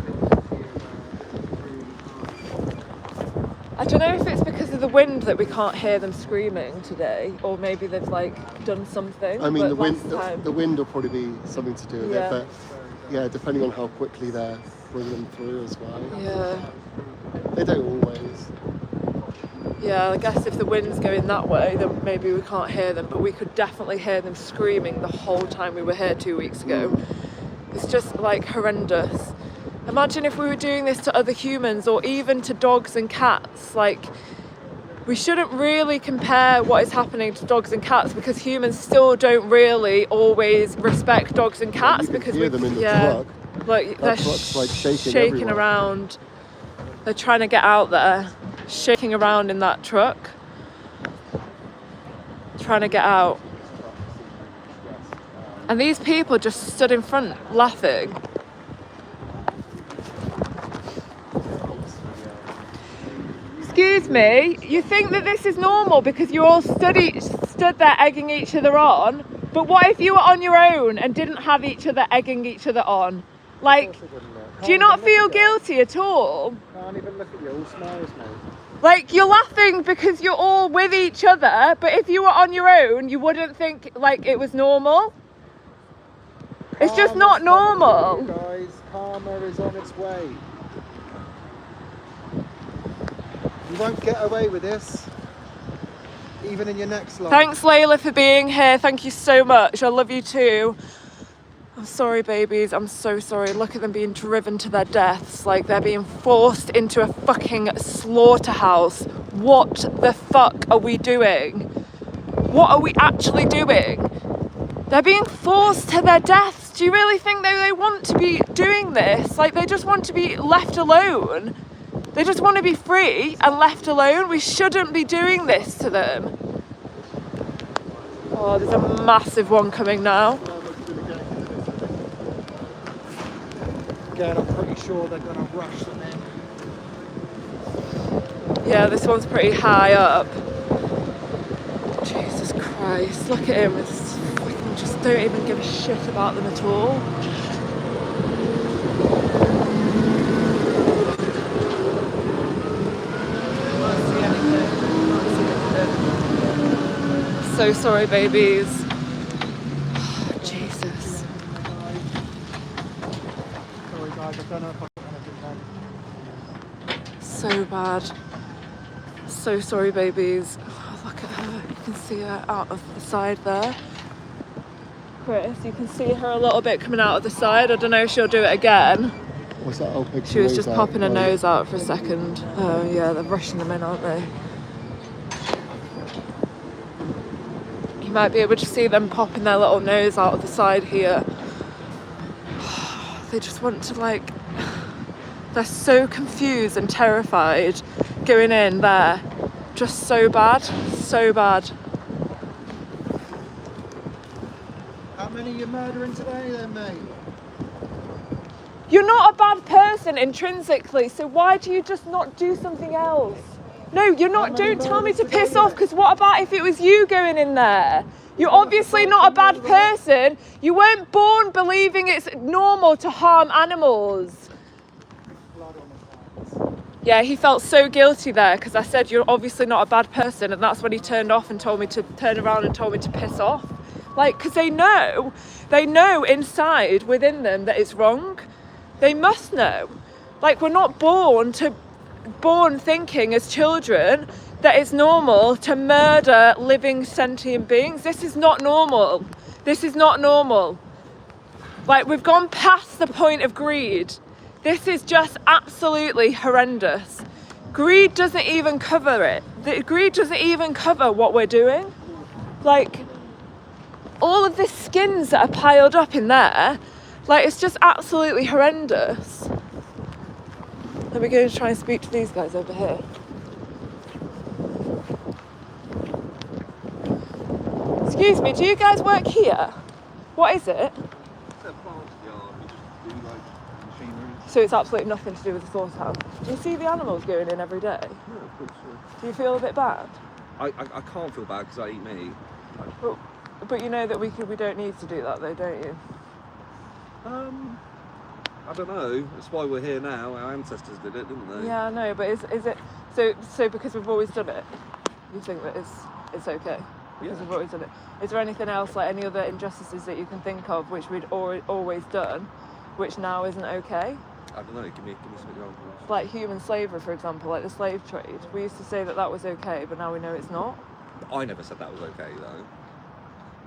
I don't know if it's because of the wind that we can't hear them screaming today, or maybe they've like done something. I mean, the but wind will probably be something to do with Yeah. it, but yeah, depending on how quickly they're bringing them through as well. Yeah, They don't always. yeah. I guess if the wind's going that way, then maybe we can't hear them, but we could definitely hear them screaming the whole time we were here 2 weeks ago. It's just like horrendous. Imagine if we were doing this to other humans or even to dogs and cats. Like, we shouldn't really compare what is happening to dogs and cats, because humans still don't really always respect dogs and cats, You can because hear them in the truck. Like That they're truck's, like, shaking everywhere. around. They're trying to get out there, shaking around in that truck, trying to get out. And these people just stood in front laughing. Excuse me, you think that this is normal because you all stood there egging each other on, but what if you were on your own and didn't have each other egging each other on? Like, do you not feel guilty at all? Can't even look at you, all smiles, mate. Like, you're laughing because you're all with each other, but if you were on your own, you wouldn't think like it was normal. It's just not normal. Guys, karma is on its way. You won't get away with this, even in your next life. Thanks, Layla, for being here. Thank you so much. I love you too. I'm sorry, babies. I'm so sorry. Look at them being driven to their deaths. Like they're being forced into a fucking slaughterhouse. What the fuck are we doing? What are we actually doing? They're being forced to their deaths. Do you really think they want to be doing this? Like, they just want to be left alone. They just want to be free and left alone. We shouldn't be doing this to them. Oh, there's a massive one coming now. Again, I'm pretty sure they're going to rush them in. Yeah, this one's pretty high up. Jesus Christ, look at him. It's fucking just don't even give a shit about them at all. So sorry, babies. Jesus. Sorry guys, I don't know if I can anything. So bad. So sorry, babies. Oh, look at her. You can see her out of the side there. Chris, you can see her a little bit coming out of the side. I don't know if she'll do it again. What's that? Oh, She was just popping her nose out for a second. Oh yeah, they're rushing them in, aren't they? You might be able to see them popping their little nose out of the side here. They just want to, like, they're so confused and terrified going in there. Just so bad, so bad. How many are you murdering today then, mate? You're not a bad person intrinsically, so why do you just not do something else? No, you're not. Don't tell me to piss off, because what about if it was you going in there? You're obviously not a bad person. You weren't born believing it's normal to harm animals. Yeah, he felt so guilty there because I said you're obviously not a bad person, and that's when he turned off and told me to turn around and told me to piss off. Like, because they know inside within them that it's wrong. They must know. Like, we're not born thinking as children that it's normal to murder living sentient beings. This is not normal. This is not normal. Like, we've gone past the point of greed. This is just absolutely horrendous. Greed doesn't even cover it. Greed doesn't even cover what we're doing. Like, all of the skins that are piled up in there, like, it's just absolutely horrendous. Let me go and try and speak to these guys over here. Excuse me, do you guys work here? What is it? So it's absolutely nothing to do with the slaughterhouse. Do you see the animals going in every day? Yeah, of course, yeah. Do you feel a bit bad? I can't feel bad because I eat meat. But you know that we don't need to do that though, don't you? I don't know. That's why we're here now. Our ancestors did it, didn't they? Yeah, I know, but is it so because we've always done it? You think that it's okay because we've always done it? Is there anything else, like any other injustices that you can think of which we'd always done, which now isn't okay? I don't know. Give me some examples. Like human slavery, for example, like the slave trade. We used to say that was okay, but now we know it's not. I never said that was okay though.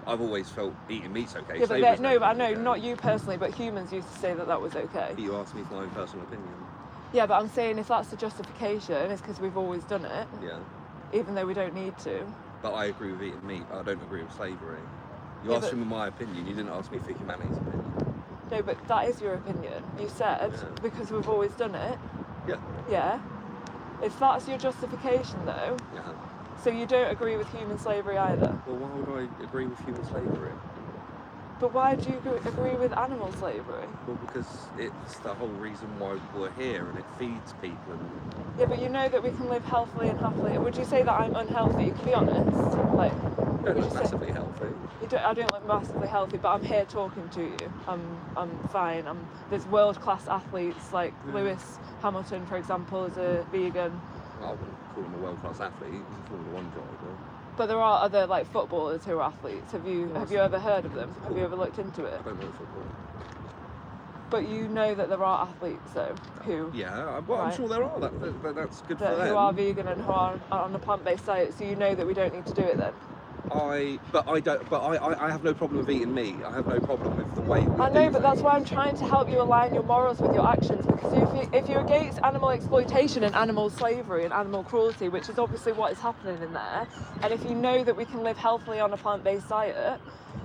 I've always felt eating meat's okay. Yeah, but I know, okay. not you personally, but humans used to say that was okay. You asked me for my own personal opinion. Yeah, but I'm saying if that's the justification, it's because we've always done it. Yeah. Even though we don't need to. But I agree with eating meat, but I don't agree with slavery. You Yeah, asked me my opinion, you didn't ask me for humanity's opinion. No, but that is your opinion. You said because we've always done it. Yeah. Yeah. If that's your justification though, Yeah. so you don't agree with human slavery either. Well, why would I agree with human slavery? But why do you agree with animal slavery? Well, because it's the whole reason why we're here and it feeds people. Yeah, but you know that we can live healthily and happily. Would you say that I'm unhealthy? You can be honest. Like, You don't look massively healthy. I don't look massively healthy, but I'm here talking to you. I'm fine. There's world-class athletes like Lewis Hamilton, for example, is a vegan. I wouldn't call him a world-class athlete. He's a Formula 1 driver. But there are other like footballers who are athletes. Have you ever heard of them? Have you ever looked into it? I don't know football. But you know that there are athletes though who Yeah, well, I'm sure there are. That's good for who them. are vegan and who are on a plant-based diet. So you know that we don't need to do it then. I have no problem with eating meat. I have no problem with the way we I know, do but that's things. why I'm trying to help you align your morals with your actions. Because if you're against animal exploitation and animal slavery and animal cruelty, which is obviously what is happening in there, and if you know that we can live healthily on a plant-based diet,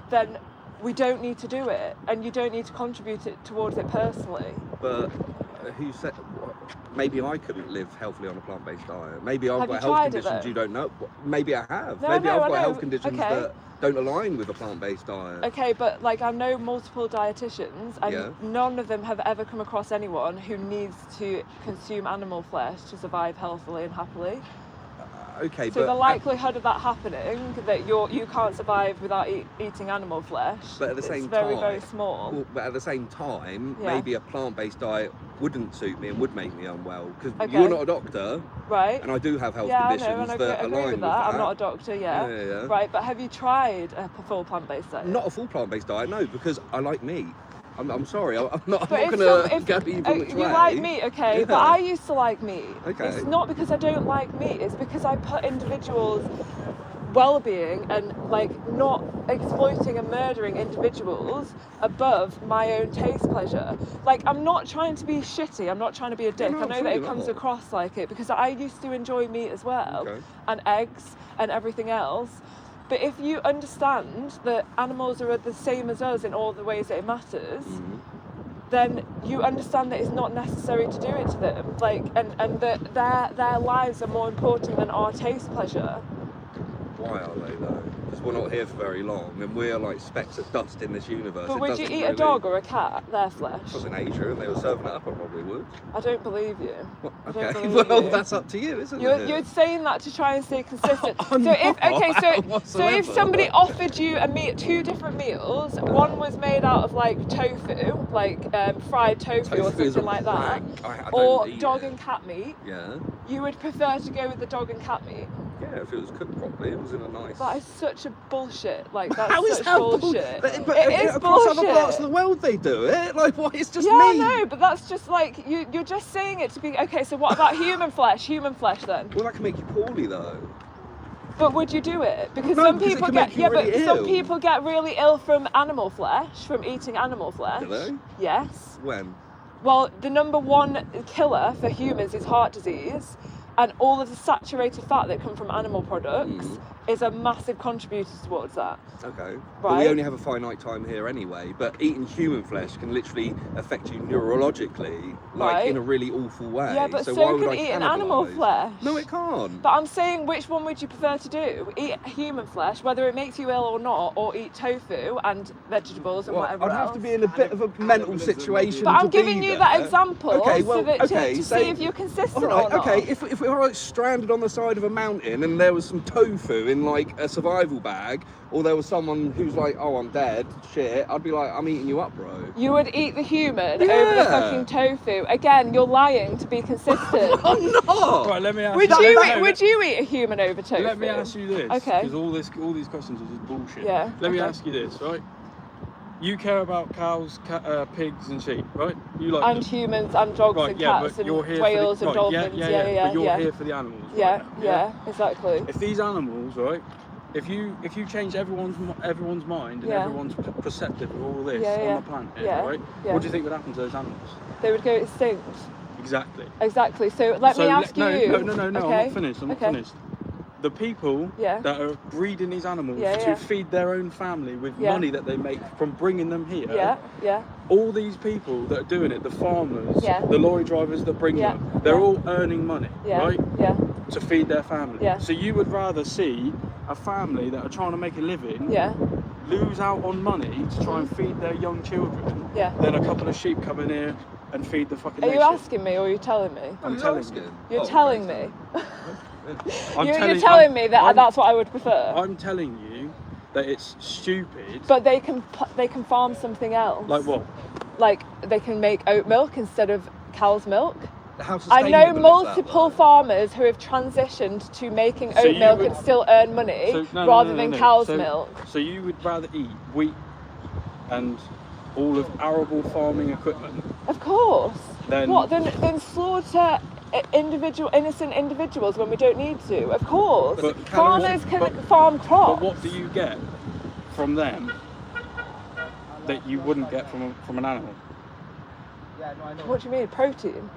then we don't need to do it, and you don't need to contribute towards it personally. But who said? Maybe I couldn't live healthily on a plant-based diet. Maybe I've Have got you health tried it, conditions though? you don't know. Maybe I have. No, Maybe I I've know, got health conditions okay. that don't align with a plant-based diet. Okay, but like I know multiple dietitians, and Yeah. none of them have ever come across anyone who needs to consume animal flesh to survive healthily and happily. Okay, So but the likelihood of that happening, that you can't survive without eating animal flesh, But at the same it's very, time, very small. Well, but at the same time, Yeah. maybe a plant-based diet wouldn't suit me and would make me unwell. Because Okay. you're not a doctor, Right? and I do have health Yeah, I conditions know, and that I agree align with that. I'm not a that. doctor, yeah. Yeah. Right, but have you tried a full plant-based diet? Not a full plant-based diet, no, because I like meat. I'm sorry, I'm not But going to go either which you way. like meat, okay, but Yeah. I used to like meat. Okay. It's not because I don't like meat, it's because I put individuals' well-being and like not exploiting and murdering individuals above my own taste pleasure. Like, I'm not trying to be shitty, I'm not trying to be a dick. no, I I'm know sure that it you're comes not. across like it because I used to enjoy meat as well, Okay. and eggs and everything else. But if you understand that animals are the same as us in all the ways that it matters, then you understand that it's not necessary to do it to them. Like, and that their lives are more important than our taste pleasure. Why are they though? Because we're not here for very long, and we're like specks of dust in this universe. But It would you doesn't eat a really- dog or a cat, their flesh? If I was in Asia and they were serving it up, I probably would. would. I don't believe you. Well, I don't okay, believe well, you. that's up to you, isn't You're it? saying that to try and stay consistent. I'm so if not, okay, so if whatsoever. somebody offered you two different meals, one was made out of like tofu, like fried tofu or Tofu is something a like that, rank. I don't or eat dog it. and cat meat, Yeah. you would prefer to go with the dog and cat meat. Yeah, if it was cooked properly, it was in a nice. That is such a bullshit. Like that's How is such that bullshit. But It is across other bullshit. parts of the world, they do it. Like, what? It's just Yeah, me. no, but that's just like you're just saying it to be okay. So what about human flesh? Human flesh then? Well, that can make you poorly, though. But would you do it? Because No, some because it people can get make you really some ill. people get really ill from animal flesh, from eating animal flesh. Do they? Yes. When? Well, the number one killer for humans is heart disease, and all of the saturated fat that come from animal products is a massive contributor towards that. Okay. Well, we Right. only have a finite time here anyway, but eating human flesh can literally affect you neurologically, like Right. in a really awful way. Yeah, but so so why would can I eating animal cannibalise? flesh. No, it can't. But I'm saying, which one would you prefer to do? Eat human flesh, whether it makes you ill or not, or eat tofu and vegetables and Well, whatever I'd else? have to be in a bit of a mental situation. But to I'm be giving you there. that example Okay, well, to okay, see say- if you're consistent All right, or not. okay. If we were like stranded on the side of a mountain and there was some tofu in like a survival bag, or there was someone who's like, "Oh, I'm dead," shit, I'd be like, "I'm eating you up, bro." You would eat the human over the Yeah. fucking tofu. Again, you're lying to be consistent. I'm not. Right, let me ask would you. you eat a human over tofu? Let me ask you this. Okay. Because all these questions are just bullshit. Yeah, Let me okay. ask you this, right? You care about cows, pigs, and sheep, right? You like And them. humans and dogs Right, and yeah, cats but and you're here whales for the, and right, dolphins. yeah. But you're here for the animals. Yeah, right now, yeah, exactly. If these animals, right? If you change everyone's mind and Yeah. everyone's perceptive of all this Yeah, on yeah. the planet, Yeah, right? yeah. What do you think would happen to those animals? They would go extinct. Exactly. Exactly. So let me ask no, you. No, Okay. I'm not finished. I'm not Okay. finished. The people Yeah. that are breeding these animals Yeah, to yeah. feed their own family with Yeah. money that they make from bringing them here. Yeah, yeah. All these people that are doing it, the farmers, Yeah. the lorry drivers that bring Yeah, them, they're yeah. all earning money, Yeah, right? yeah, To feed their family. Yeah. So you would rather see a family that are trying to make a living yeah, lose out on money to try and feed their young children yeah. than a couple of sheep come in here and feed the fucking Are you nation. asking me or are you telling me? I'm Who's telling asking? you. You're Oh, telling okay. me. I'm You're telling- telling me that I'm- that's what I would prefer. I'm telling you that it's stupid. But they can farm something else. Like what? Like they can make oat milk instead of cow's milk. How I sustainable know is that, multiple though? farmers who have transitioned to making So oat you milk would- and still earn money So- no, rather no, than no. cow's So- milk. So you would rather eat wheat and all of arable farming equipment Of course. Then- What? Then slaughter innocent individuals when we don't need to. Of course. But Farmers can but- farm crops. But what do you get from them that you wouldn't get from an animal? What do you mean, protein?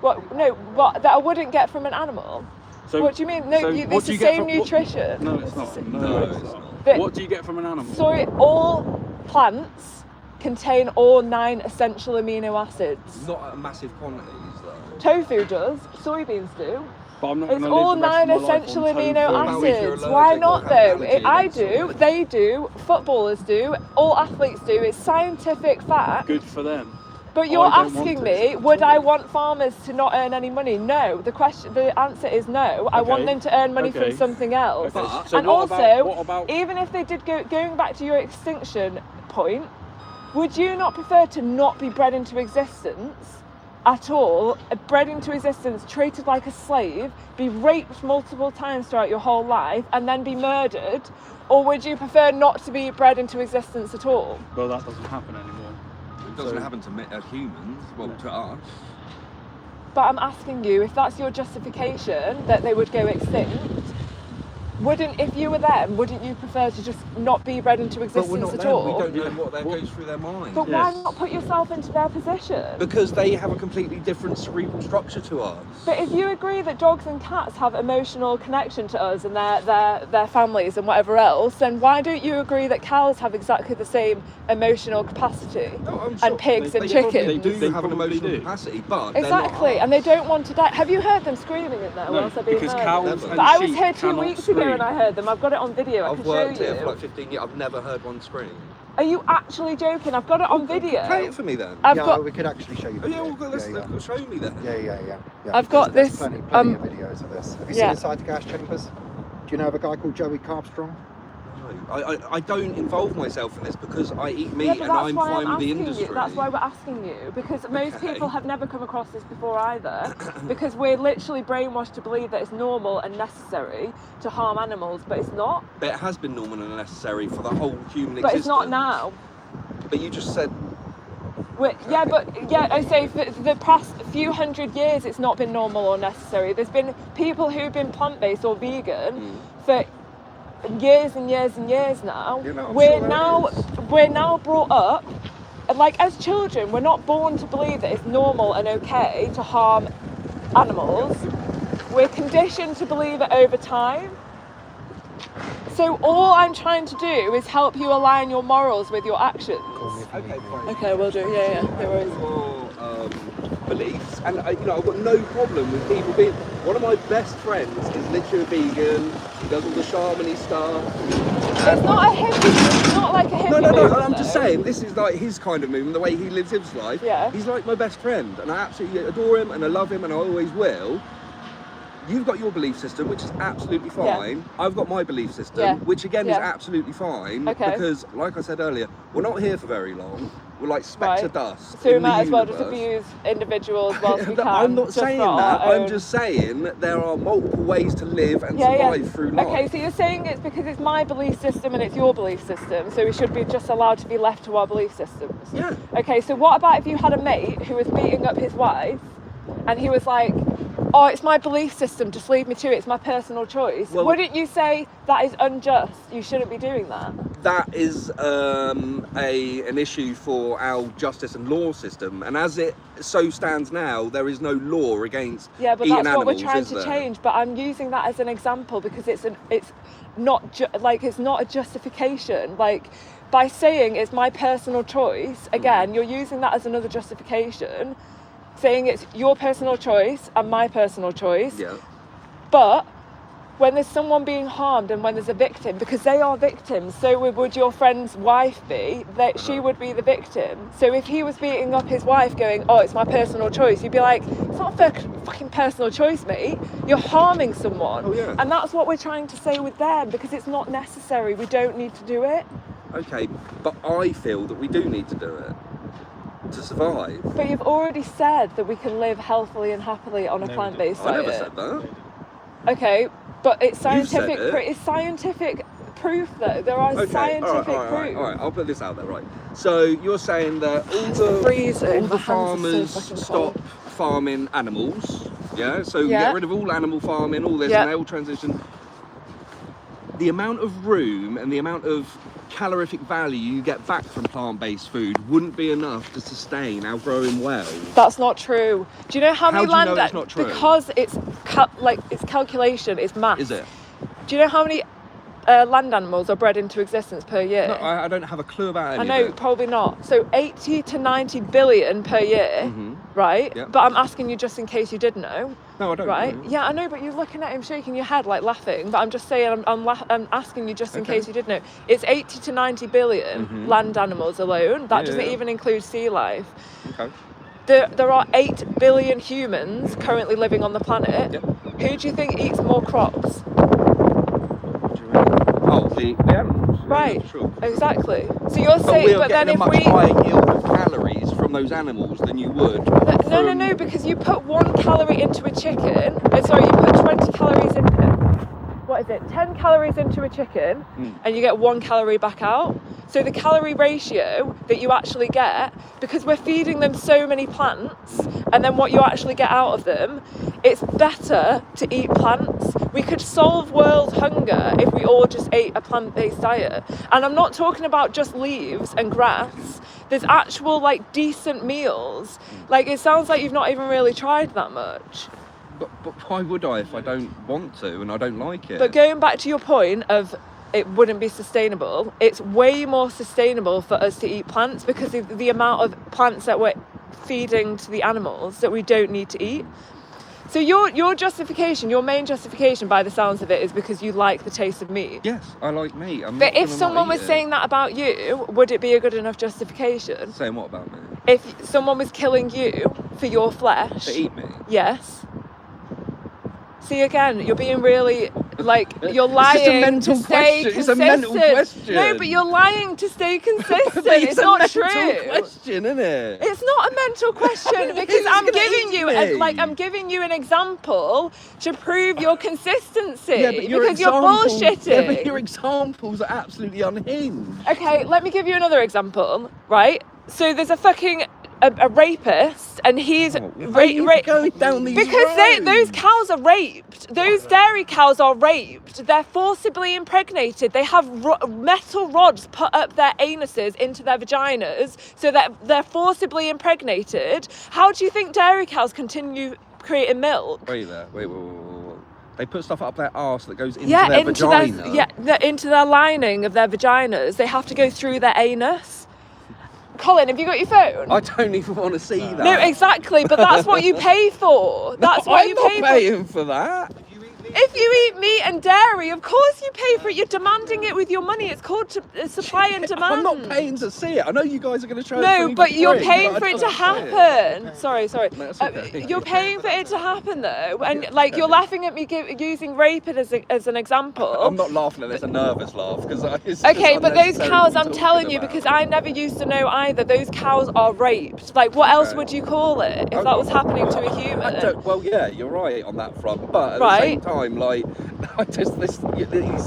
What? No, what that I wouldn't get from an animal. So, What do you mean? No, so it's what the do you get same from- what- nutrition. No, it's not. No, No, it's it's not. not. But- What do you get from an animal? So all plants contain all 9 essential amino acids. Not at massive quantities, though. Tofu does. Soybeans do. But I'm not It's gonna all live the rest 9 of my life essential on tofu. amino What about if you're acids. allergic Why or not have though? allergy I against do, something? they do, footballers do, all athletes do. It's scientific fact. Good for them. But you're I don't want asking it. me, would I want farmers to not earn any money? No. The answer is no. I want Okay. them to earn money Okay. from something else. Okay. But- So And what also, about, what about even if they did going back to your extinction point, would you not prefer to not be bred into existence at all, bred into existence, treated like a slave, be raped multiple times throughout your whole life, and then be murdered? Or would you prefer not to be bred into existence at all? Well, that doesn't happen anymore. It doesn't So- happen to humans, well, to us. But I'm asking you, if that's your justification that they would go extinct, if you were them, wouldn't you prefer to just not be bred into But we're existence not at them. all? We don't know Yeah. what goes through their minds. But Yes. why not put yourself into their position? Because they have a completely different cerebral structure to us. But if you agree that dogs and cats have emotional connection to us and their families and whatever else, then why don't you agree that cows have exactly the same emotional capacity? No, I'm sure And pigs they and probably chickens? They do They have an probably emotional do. capacity, but Exactly, they're not and they don't want to die. Have you heard them screaming in there No, whilst they're being because murdered? cows Never. and But I was sheep here 2 cannot weeks ago scream. and I heard them. I've got it on video. I I've can worked show you. here for like 15 years. I've never heard one scream. Are you actually joking? I've got it on video. Play it for me then. I've yeah, got. we could actually show you. Oh yeah, video. well, let's show me then. Yeah. I've got There's this, Plenty of videos of this. Have you yeah. seen inside the gas chambers? Do you know of a guy called Joey Carbstrong? I don't involve myself in this because I eat meat Yeah, but and that's I'm why fine with the asking industry. you. That's why we're asking you, because most Okay. people have never come across this before either, because we're literally brainwashed to believe that it's normal and necessary to harm animals, but it's not. But it has been normal and necessary for the whole human But existence. it's not now. But you just said I say for the past few hundred years it's not been normal or necessary. There's been people who've been plant-based or vegan for years and years and years now. You know, I'm we're sure now there is. we're now brought up, and like as children, we're not born to believe that it's normal and okay to harm animals. We're conditioned to believe it over time. So all I'm trying to do is help you align your morals with your actions. okay, fine. Okay, we'll do. Yeah, no worries. Your beliefs, and I've got no problem with people being. One of my best friends is literally a vegan. He does all the shamany stuff. It's not a hippie. It's not like a hippie. No. movement, I'm just though. saying, this is like his kind of movement, the way he lives his life. Yeah. He's like my best friend, and I absolutely adore him, and I love him, and I always will. You've got your belief system, which is absolutely fine. I've got my belief system, which again is absolutely fine. Okay. Because, like I said earlier, we're not here for very long. We're like specks of dust. So we in the might as well just universe. abuse individuals whilst we can. I'm not just saying for that. our I'm own- just saying that there are multiple ways to live and survive through life. Okay, so you're saying it's because it's my belief system and it's your belief system, so we should be just allowed to be left to our belief systems. Yeah. Okay, so what about if you had a mate who was beating up his wife and he was like, oh, it's my belief system, just leave me to it, it's my personal choice. Well- Wouldn't you say that is unjust? You shouldn't be doing that. That is an issue for our justice and law system, and as it so stands now, there is no law against Yeah, but eating that's what animals, we're trying is to there? change. But I'm using that as an example because it's not it's not a justification. Like by saying it's my personal choice, again, you're using that as another justification, saying it's your personal choice and my personal choice. Yeah. But when there's someone being harmed and when there's a victim, because they are victims, so would your friend's wife be, that she would be the victim. So if he was beating up his wife going, oh, it's my personal choice, you'd be like, it's not a fucking personal choice, mate. You're harming someone. Oh, yeah. And that's what we're trying to say with them, because it's not necessary. We don't need to do it. Okay, but I feel that we do need to do it to survive. But you've already said that we can live healthily and happily on a plant-based I diet. never said that. Okay, but it's You said scientific. it. It's scientific proof, though. There are Okay, scientific all proof. right. I'll put this out there, right? So you're saying that freezing. all My the hands are so farmers fucking stop cold. farming animals, yeah? So Yeah. get rid of all animal farming, all this, Yeah. and they all transition. The amount of room and the amount of calorific value you get back from plant-based food wouldn't be enough to sustain our growing well. That's not true. Do you know how many do you know land? it's not true? Because it's it's calculation, it's math. Is it? Do you know how many land animals are bred into existence per year? No, I don't have a clue about any I know, of it. probably not. So 80 to 90 billion per year, right? Yeah. But I'm asking you just in case you did know. No, I don't Right? know. Yeah, I know, but you're looking at him shaking your head like laughing. But I'm just saying, I'm asking you just in Okay. case you did know. It's 80 to 90 billion land animals alone. That Yeah, doesn't yeah. even include sea life. Okay. There are 8 billion humans currently living on the planet. Yep. Who do you think eats more crops? What do you mean? Oh, the animals. Yeah, Right. sure. Exactly. So you're But saying, we are but then getting a if much we higher yield of calories from those animals than you would. no, because you put 1 calorie into a chicken. You put 20 calories in. What is it? 10 calories into a chicken, and you get 1 calorie back out. So the calorie ratio that you actually get, because we're feeding them so many plants, and then what you actually get out of them, it's better to eat plants. We could solve world hunger if we all just ate a plant-based diet. And I'm not talking about just leaves and grass. There's actual decent meals. It sounds like you've not even really tried that much. But why would I if I don't want to and I don't like it? But going back to your point of it wouldn't be sustainable, it's way more sustainable for us to eat plants because of the amount of plants that we're feeding to the animals that we don't need to eat. So your justification, your main justification by the sounds of it, is because you like the taste of meat. Yes, I like meat. But if someone was saying that about you, would it be a good enough justification? Saying what about me? If someone was killing you for your flesh. To eat me? Yes. See, again, you're being really, like, you're lying It's just a mental to stay question. It's consistent. a mental question. No, but you're lying to stay consistent. But It's not a true. mental question, isn't it? It's not a mental question because Who's I'm gonna giving eat you, me? I'm giving you an example to prove your consistency. Yeah, but your because you're examples- bullshitting. Yeah, but your examples are absolutely unhinged. Okay, let me give you another example, right? So there's a fucking a rapist, and he's Why are you going down these because roads? those cows are raped. Those dairy cows are raped. They're forcibly impregnated. They have metal rods put up their anuses into their vaginas so that they're forcibly impregnated. How do you think dairy cows continue creating milk? Wait. They put stuff up their arse that goes into Yeah, their into vagina. into their lining of their vaginas. They have to go through their anus. Colin, have you got your phone? I don't even want to see that. No, exactly, but that's what you pay for. That's what I'm you not pay paying for that. If you eat meat and dairy, of course you pay for it. You're demanding it with your money. It's called supply and demand. I'm not paying to see it. I know you guys are going to show it to No, me but for you're free, paying but for I it to don't see it. happen. Sorry. That's okay. You're paying for it to happen though, and like you're laughing at me using rape as an example. I'm not laughing at this, a nervous laugh because Okay, but those cows, I'm telling you, because I never used to know either. Those cows are raped. Like, what else would you call it if that was happening to a human? Well, yeah, you're right on that front, but at Right. the same time, like, this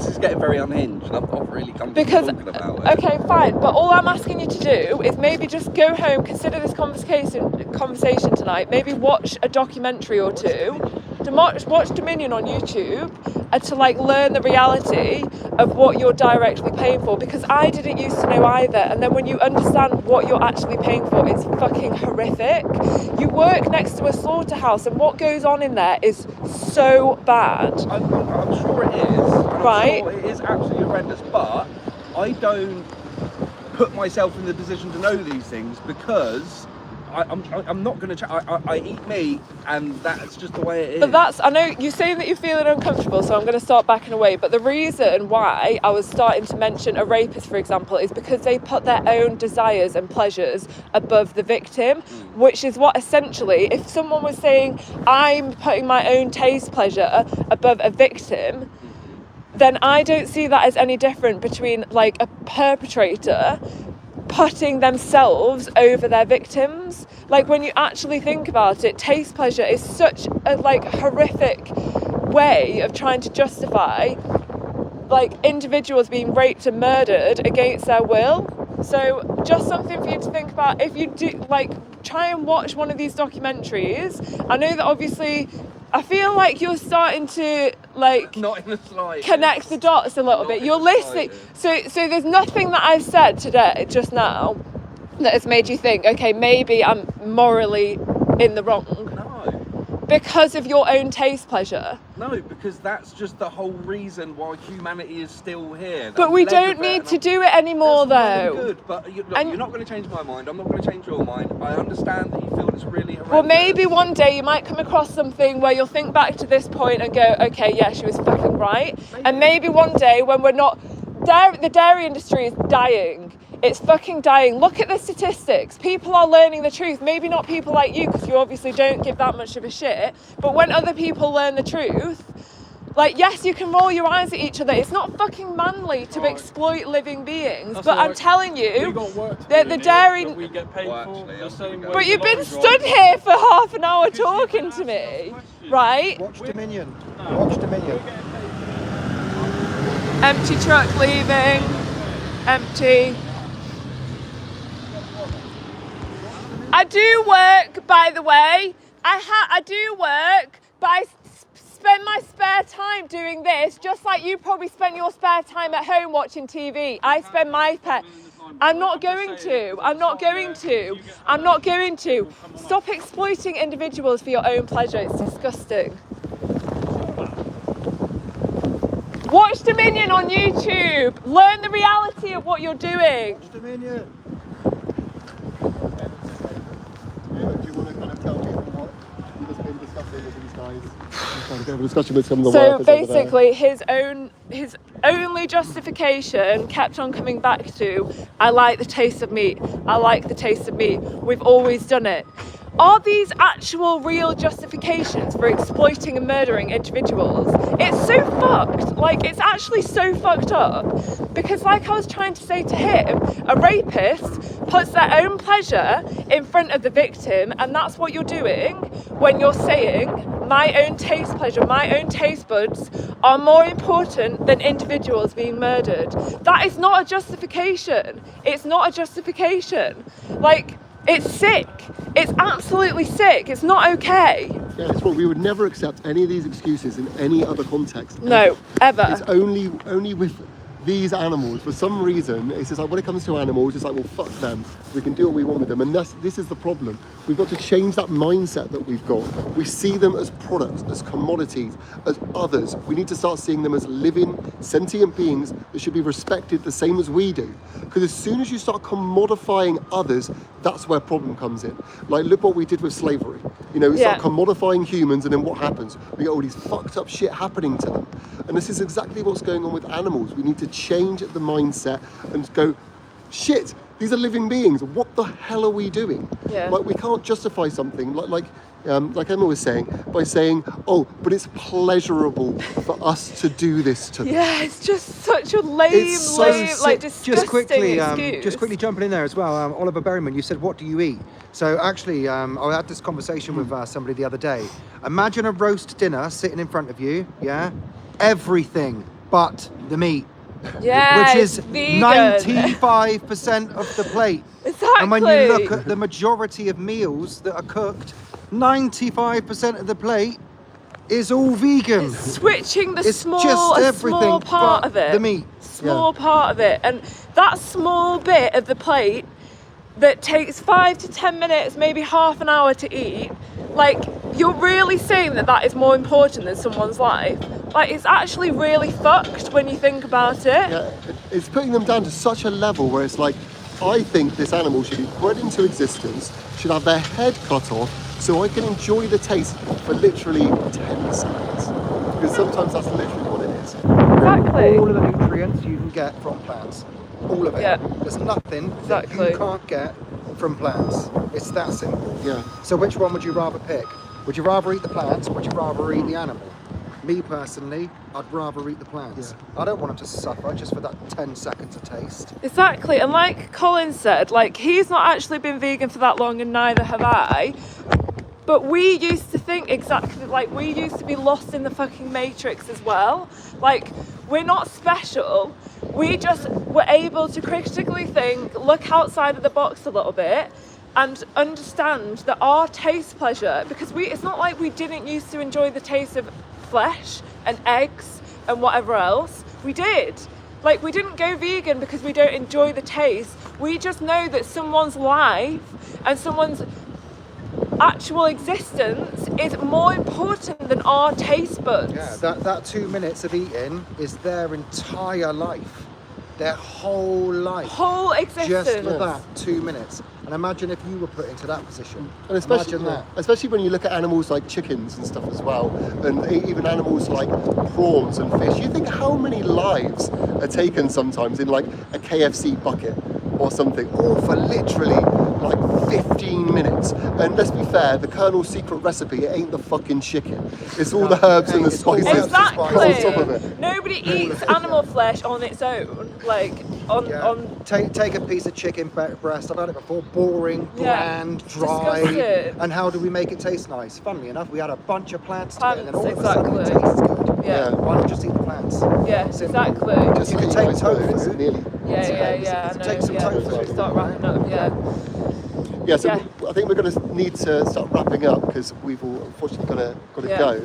is getting very unhinged, and I'm not really comfortable talking about it. Okay, fine, but all I'm asking you to do is maybe just go home, consider this conversation tonight, maybe watch a documentary or two, to watch Dominion on YouTube, and to like learn the reality of what you're directly paying for, because I didn't used to know either, and then when you understand what you're actually paying for, it's fucking horrific. You work next to a slaughterhouse, and what goes on in there is so bad. I'm sure it is. And Right. I'm sure it is absolutely horrendous, but I don't put myself in the position to know these things because I'm not going to. I eat meat, and that's just the way it is. But I know you're saying that you're feeling uncomfortable, so I'm going to start backing away. But the reason why I was starting to mention a rapist, for example, is because they put their own desires and pleasures above the victim, which is what essentially, if someone was saying, I'm putting my own taste pleasure above a victim, then I don't see that as any different between like a perpetrator putting themselves over their victims. Like, when you actually think about it, taste pleasure is such a like horrific way of trying to justify like individuals being raped and murdered against their will. So just something for you to think about. If you do, like, try and watch one of these documentaries. I know that obviously I feel like you're starting to like Not in the slightest. connect the dots a little Not bit. in You're the listening. So there's nothing that I've said today, just now, that has made you think, okay, maybe I'm morally in the wrong No. because of your own taste pleasure. No, because that's just the whole reason why humanity is still here. But we don't need to do it anymore, though. Good, but look, And- you're not going to change my mind. I'm not going to change your mind. I understand that you feel it's really horrendous. Well, maybe one day you might come across something where you'll think back to this point and go, okay, yeah, she was fucking right. And maybe one day when we're not... the dairy industry is dying. It's fucking dying. Look at the statistics. People are learning the truth. Maybe not people like you, because you obviously don't give that much of a shit. But when other people learn the truth, like, yes, you can roll your eyes at each other. It's not fucking manly to exploit living beings. That's But all I'm right. telling We you, got work to that do the in here dairy... that we get paid Well, for actually, the I'm same gonna way go. But you've been lorry stood drivers. here for half an hour Because you talking can to ask me, questions. right? Watch Dominion. No. Watch Dominion. Empty truck leaving. Empty. I do work, by the way. I do work, but I spend my spare time doing this, just like you probably spend your spare time at home watching TV. I spend my spare... I'm not going to. I'm not going to. I'm not going to. Stop exploiting individuals for your own pleasure. It's disgusting. Watch Dominion on YouTube. Learn the reality of what you're doing. Watch Dominion. Do you want to kind of tell me what has been discussing with these guys? guys. I'm trying to get a discussion with some of the So workers over there. basically, his only justification kept on coming back to, I like the taste of meat. I like the taste of meat. We've always done it. Are these actual real justifications for exploiting and murdering individuals? It's so fucked. Like, it's actually so fucked up. Because like I was trying to say to him, a rapist puts their own pleasure in front of the victim, and that's what you're doing when you're saying, my own taste pleasure, my own taste buds are more important than individuals being murdered. That is not a justification. It's not a justification. Like, it's sick. It's absolutely sick. It's not okay. Yeah, it's what we would never accept any of these excuses in any other context. No, ever. It's only with these animals. For some reason, it's just like when it comes to animals, it's like, well, fuck them. We can do what we want with them, and this is the problem. We've got to change that mindset that we've got. We see them as products, as commodities, as others. We need to start seeing them as living, sentient beings that should be respected the same as we do. Because as soon as you start commodifying others, that's where problem comes in. Like, look what we did with slavery. You know, we start commodifying humans, and then what happens? We get all these fucked up shit happening to them. And this is exactly what's going on with animals. We need to change the mindset and go, shit, these are living beings. What the hell are we doing? Yeah. Like, we can't justify something like Emma was saying, by saying, oh, but it's pleasurable for us to do this to them. Yeah, it's just such a lame, It's so like sick. disgusting excuse. Just quickly jumping in there as well. Oliver Berryman, you said, what do you eat? So actually, I had this conversation with somebody the other day. Imagine a roast dinner sitting in front of you, yeah? Everything but the meat. Yeah, Which is it's vegan. 95% of the plate. Exactly. And when you look at the majority of meals that are cooked, 95% of the plate is all vegan. Switching the It's small, just a everything small part but of it. the meat. Small part of it. And that small bit of the plate that takes 5 to 10 minutes, maybe half an hour to eat, like, you're really saying that that is more important than someone's life? Like, it's actually really fucked when you think about it. Yeah, it's putting them down to such a level where it's like, I think this animal should be bred into existence, should have their head cut off, so I can enjoy the taste for literally 10 seconds. Because sometimes that's literally what it is. Exactly. All of the nutrients you can get from plants. All of it. Yeah. There's nothing that Exactly. you can't get from plants. It's that simple. Yeah. So which one would you rather pick? Would you rather eat the plants or would you rather eat the animal? Me personally, I'd rather eat the plants. I don't want them to suffer just for that 10 seconds of taste. Exactly, and like Colin said, like, he's not actually been vegan for that long and neither have I. But we used to think exactly, like, we used to be lost in the fucking matrix as well. Like, we're not special. We just were able to critically think, look outside of the box a little bit, and understand that our taste pleasure, because it's not like we didn't used to enjoy the taste of flesh and eggs and whatever else. We did. Like, we didn't go vegan because we don't enjoy the taste. We just know that someone's life and someone's actual existence is more important than our taste buds. Yeah, that 2 minutes of eating is their entire life. Their whole life. Whole existence. Just for that 2 minutes. And imagine if you were put into that position. And especially, imagine that. especially when you look at animals like chickens and stuff as well, and even animals like prawns and fish, you think how many lives are taken sometimes in like a KFC bucket or something, all for literally like 15 minutes. And let's be fair, the Colonel's secret recipe, it ain't the fucking chicken. It's all the herbs and the It's all spices herbs and Exactly. spices on top of it. Nobody eats animal flesh on its own. Like, on Take a piece of chicken breast. I've had it before. Boring, Yeah. bland, dry. Disgusting. And how do we make it taste nice? Funnily enough, we had a bunch of plants to it, and then all Plants, of a sudden it exactly. tastes good. yeah. Why not just eat the plants? Yeah, Simple. exactly. Just You so can you take guys know, it's tofu. nearly. Yeah. So No, take some yeah. tofu. Should we start wrapping up? Yeah. Yeah, so Yeah. I think we're going to need to start wrapping up because we've all unfortunately got to Yeah. go.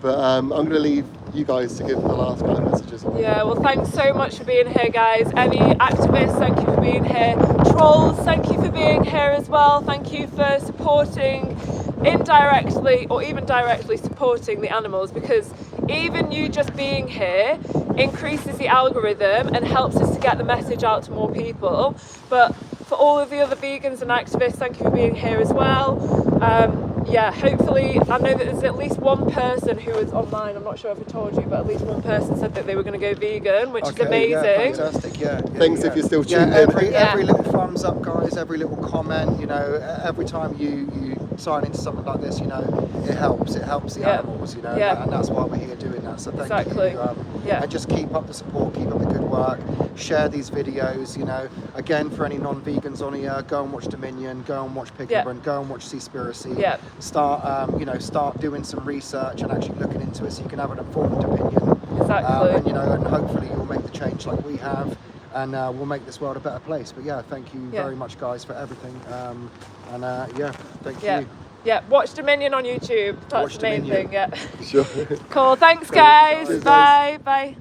But I'm going to leave you guys to give the last kind of messages. Yeah, well, thanks so much for being here, guys. Any activists, thank you for being here. Trolls, thank you for being here as well. Thank you for supporting, indirectly or even directly supporting the animals, because even you just being here increases the algorithm and helps us to get the message out to more people. But for all of the other vegans and activists, thank you for being here as well. Yeah, hopefully, I know that there's at least one person who was online, I'm not sure if I told you, but at least one person said that they were going to go vegan, which is amazing. Yeah, fantastic, Thanks if you're still tuned in. Every little thumbs up, guys, every little comment, you know, every time you sign into something like this, you know, it helps the animals, you know, and that's why we're here doing that, so thank you. And just keep up the support, keep up the good work, share these videos, you know, again, for any non-vegans on here, go and watch Dominion, go and watch Pig and Run, go and watch Seaspiracy, start, you know, start doing some research and actually looking into it so you can have an informed opinion. Exactly. And, you know, and hopefully you'll make the change like we have, and we'll make this world a better place. But yeah, thank you very much, guys, for everything. Thank you. Yeah, watch Dominion on YouTube. That's the main thing. Yeah. Sure. Cool. Thanks, guys. Bye. Bye.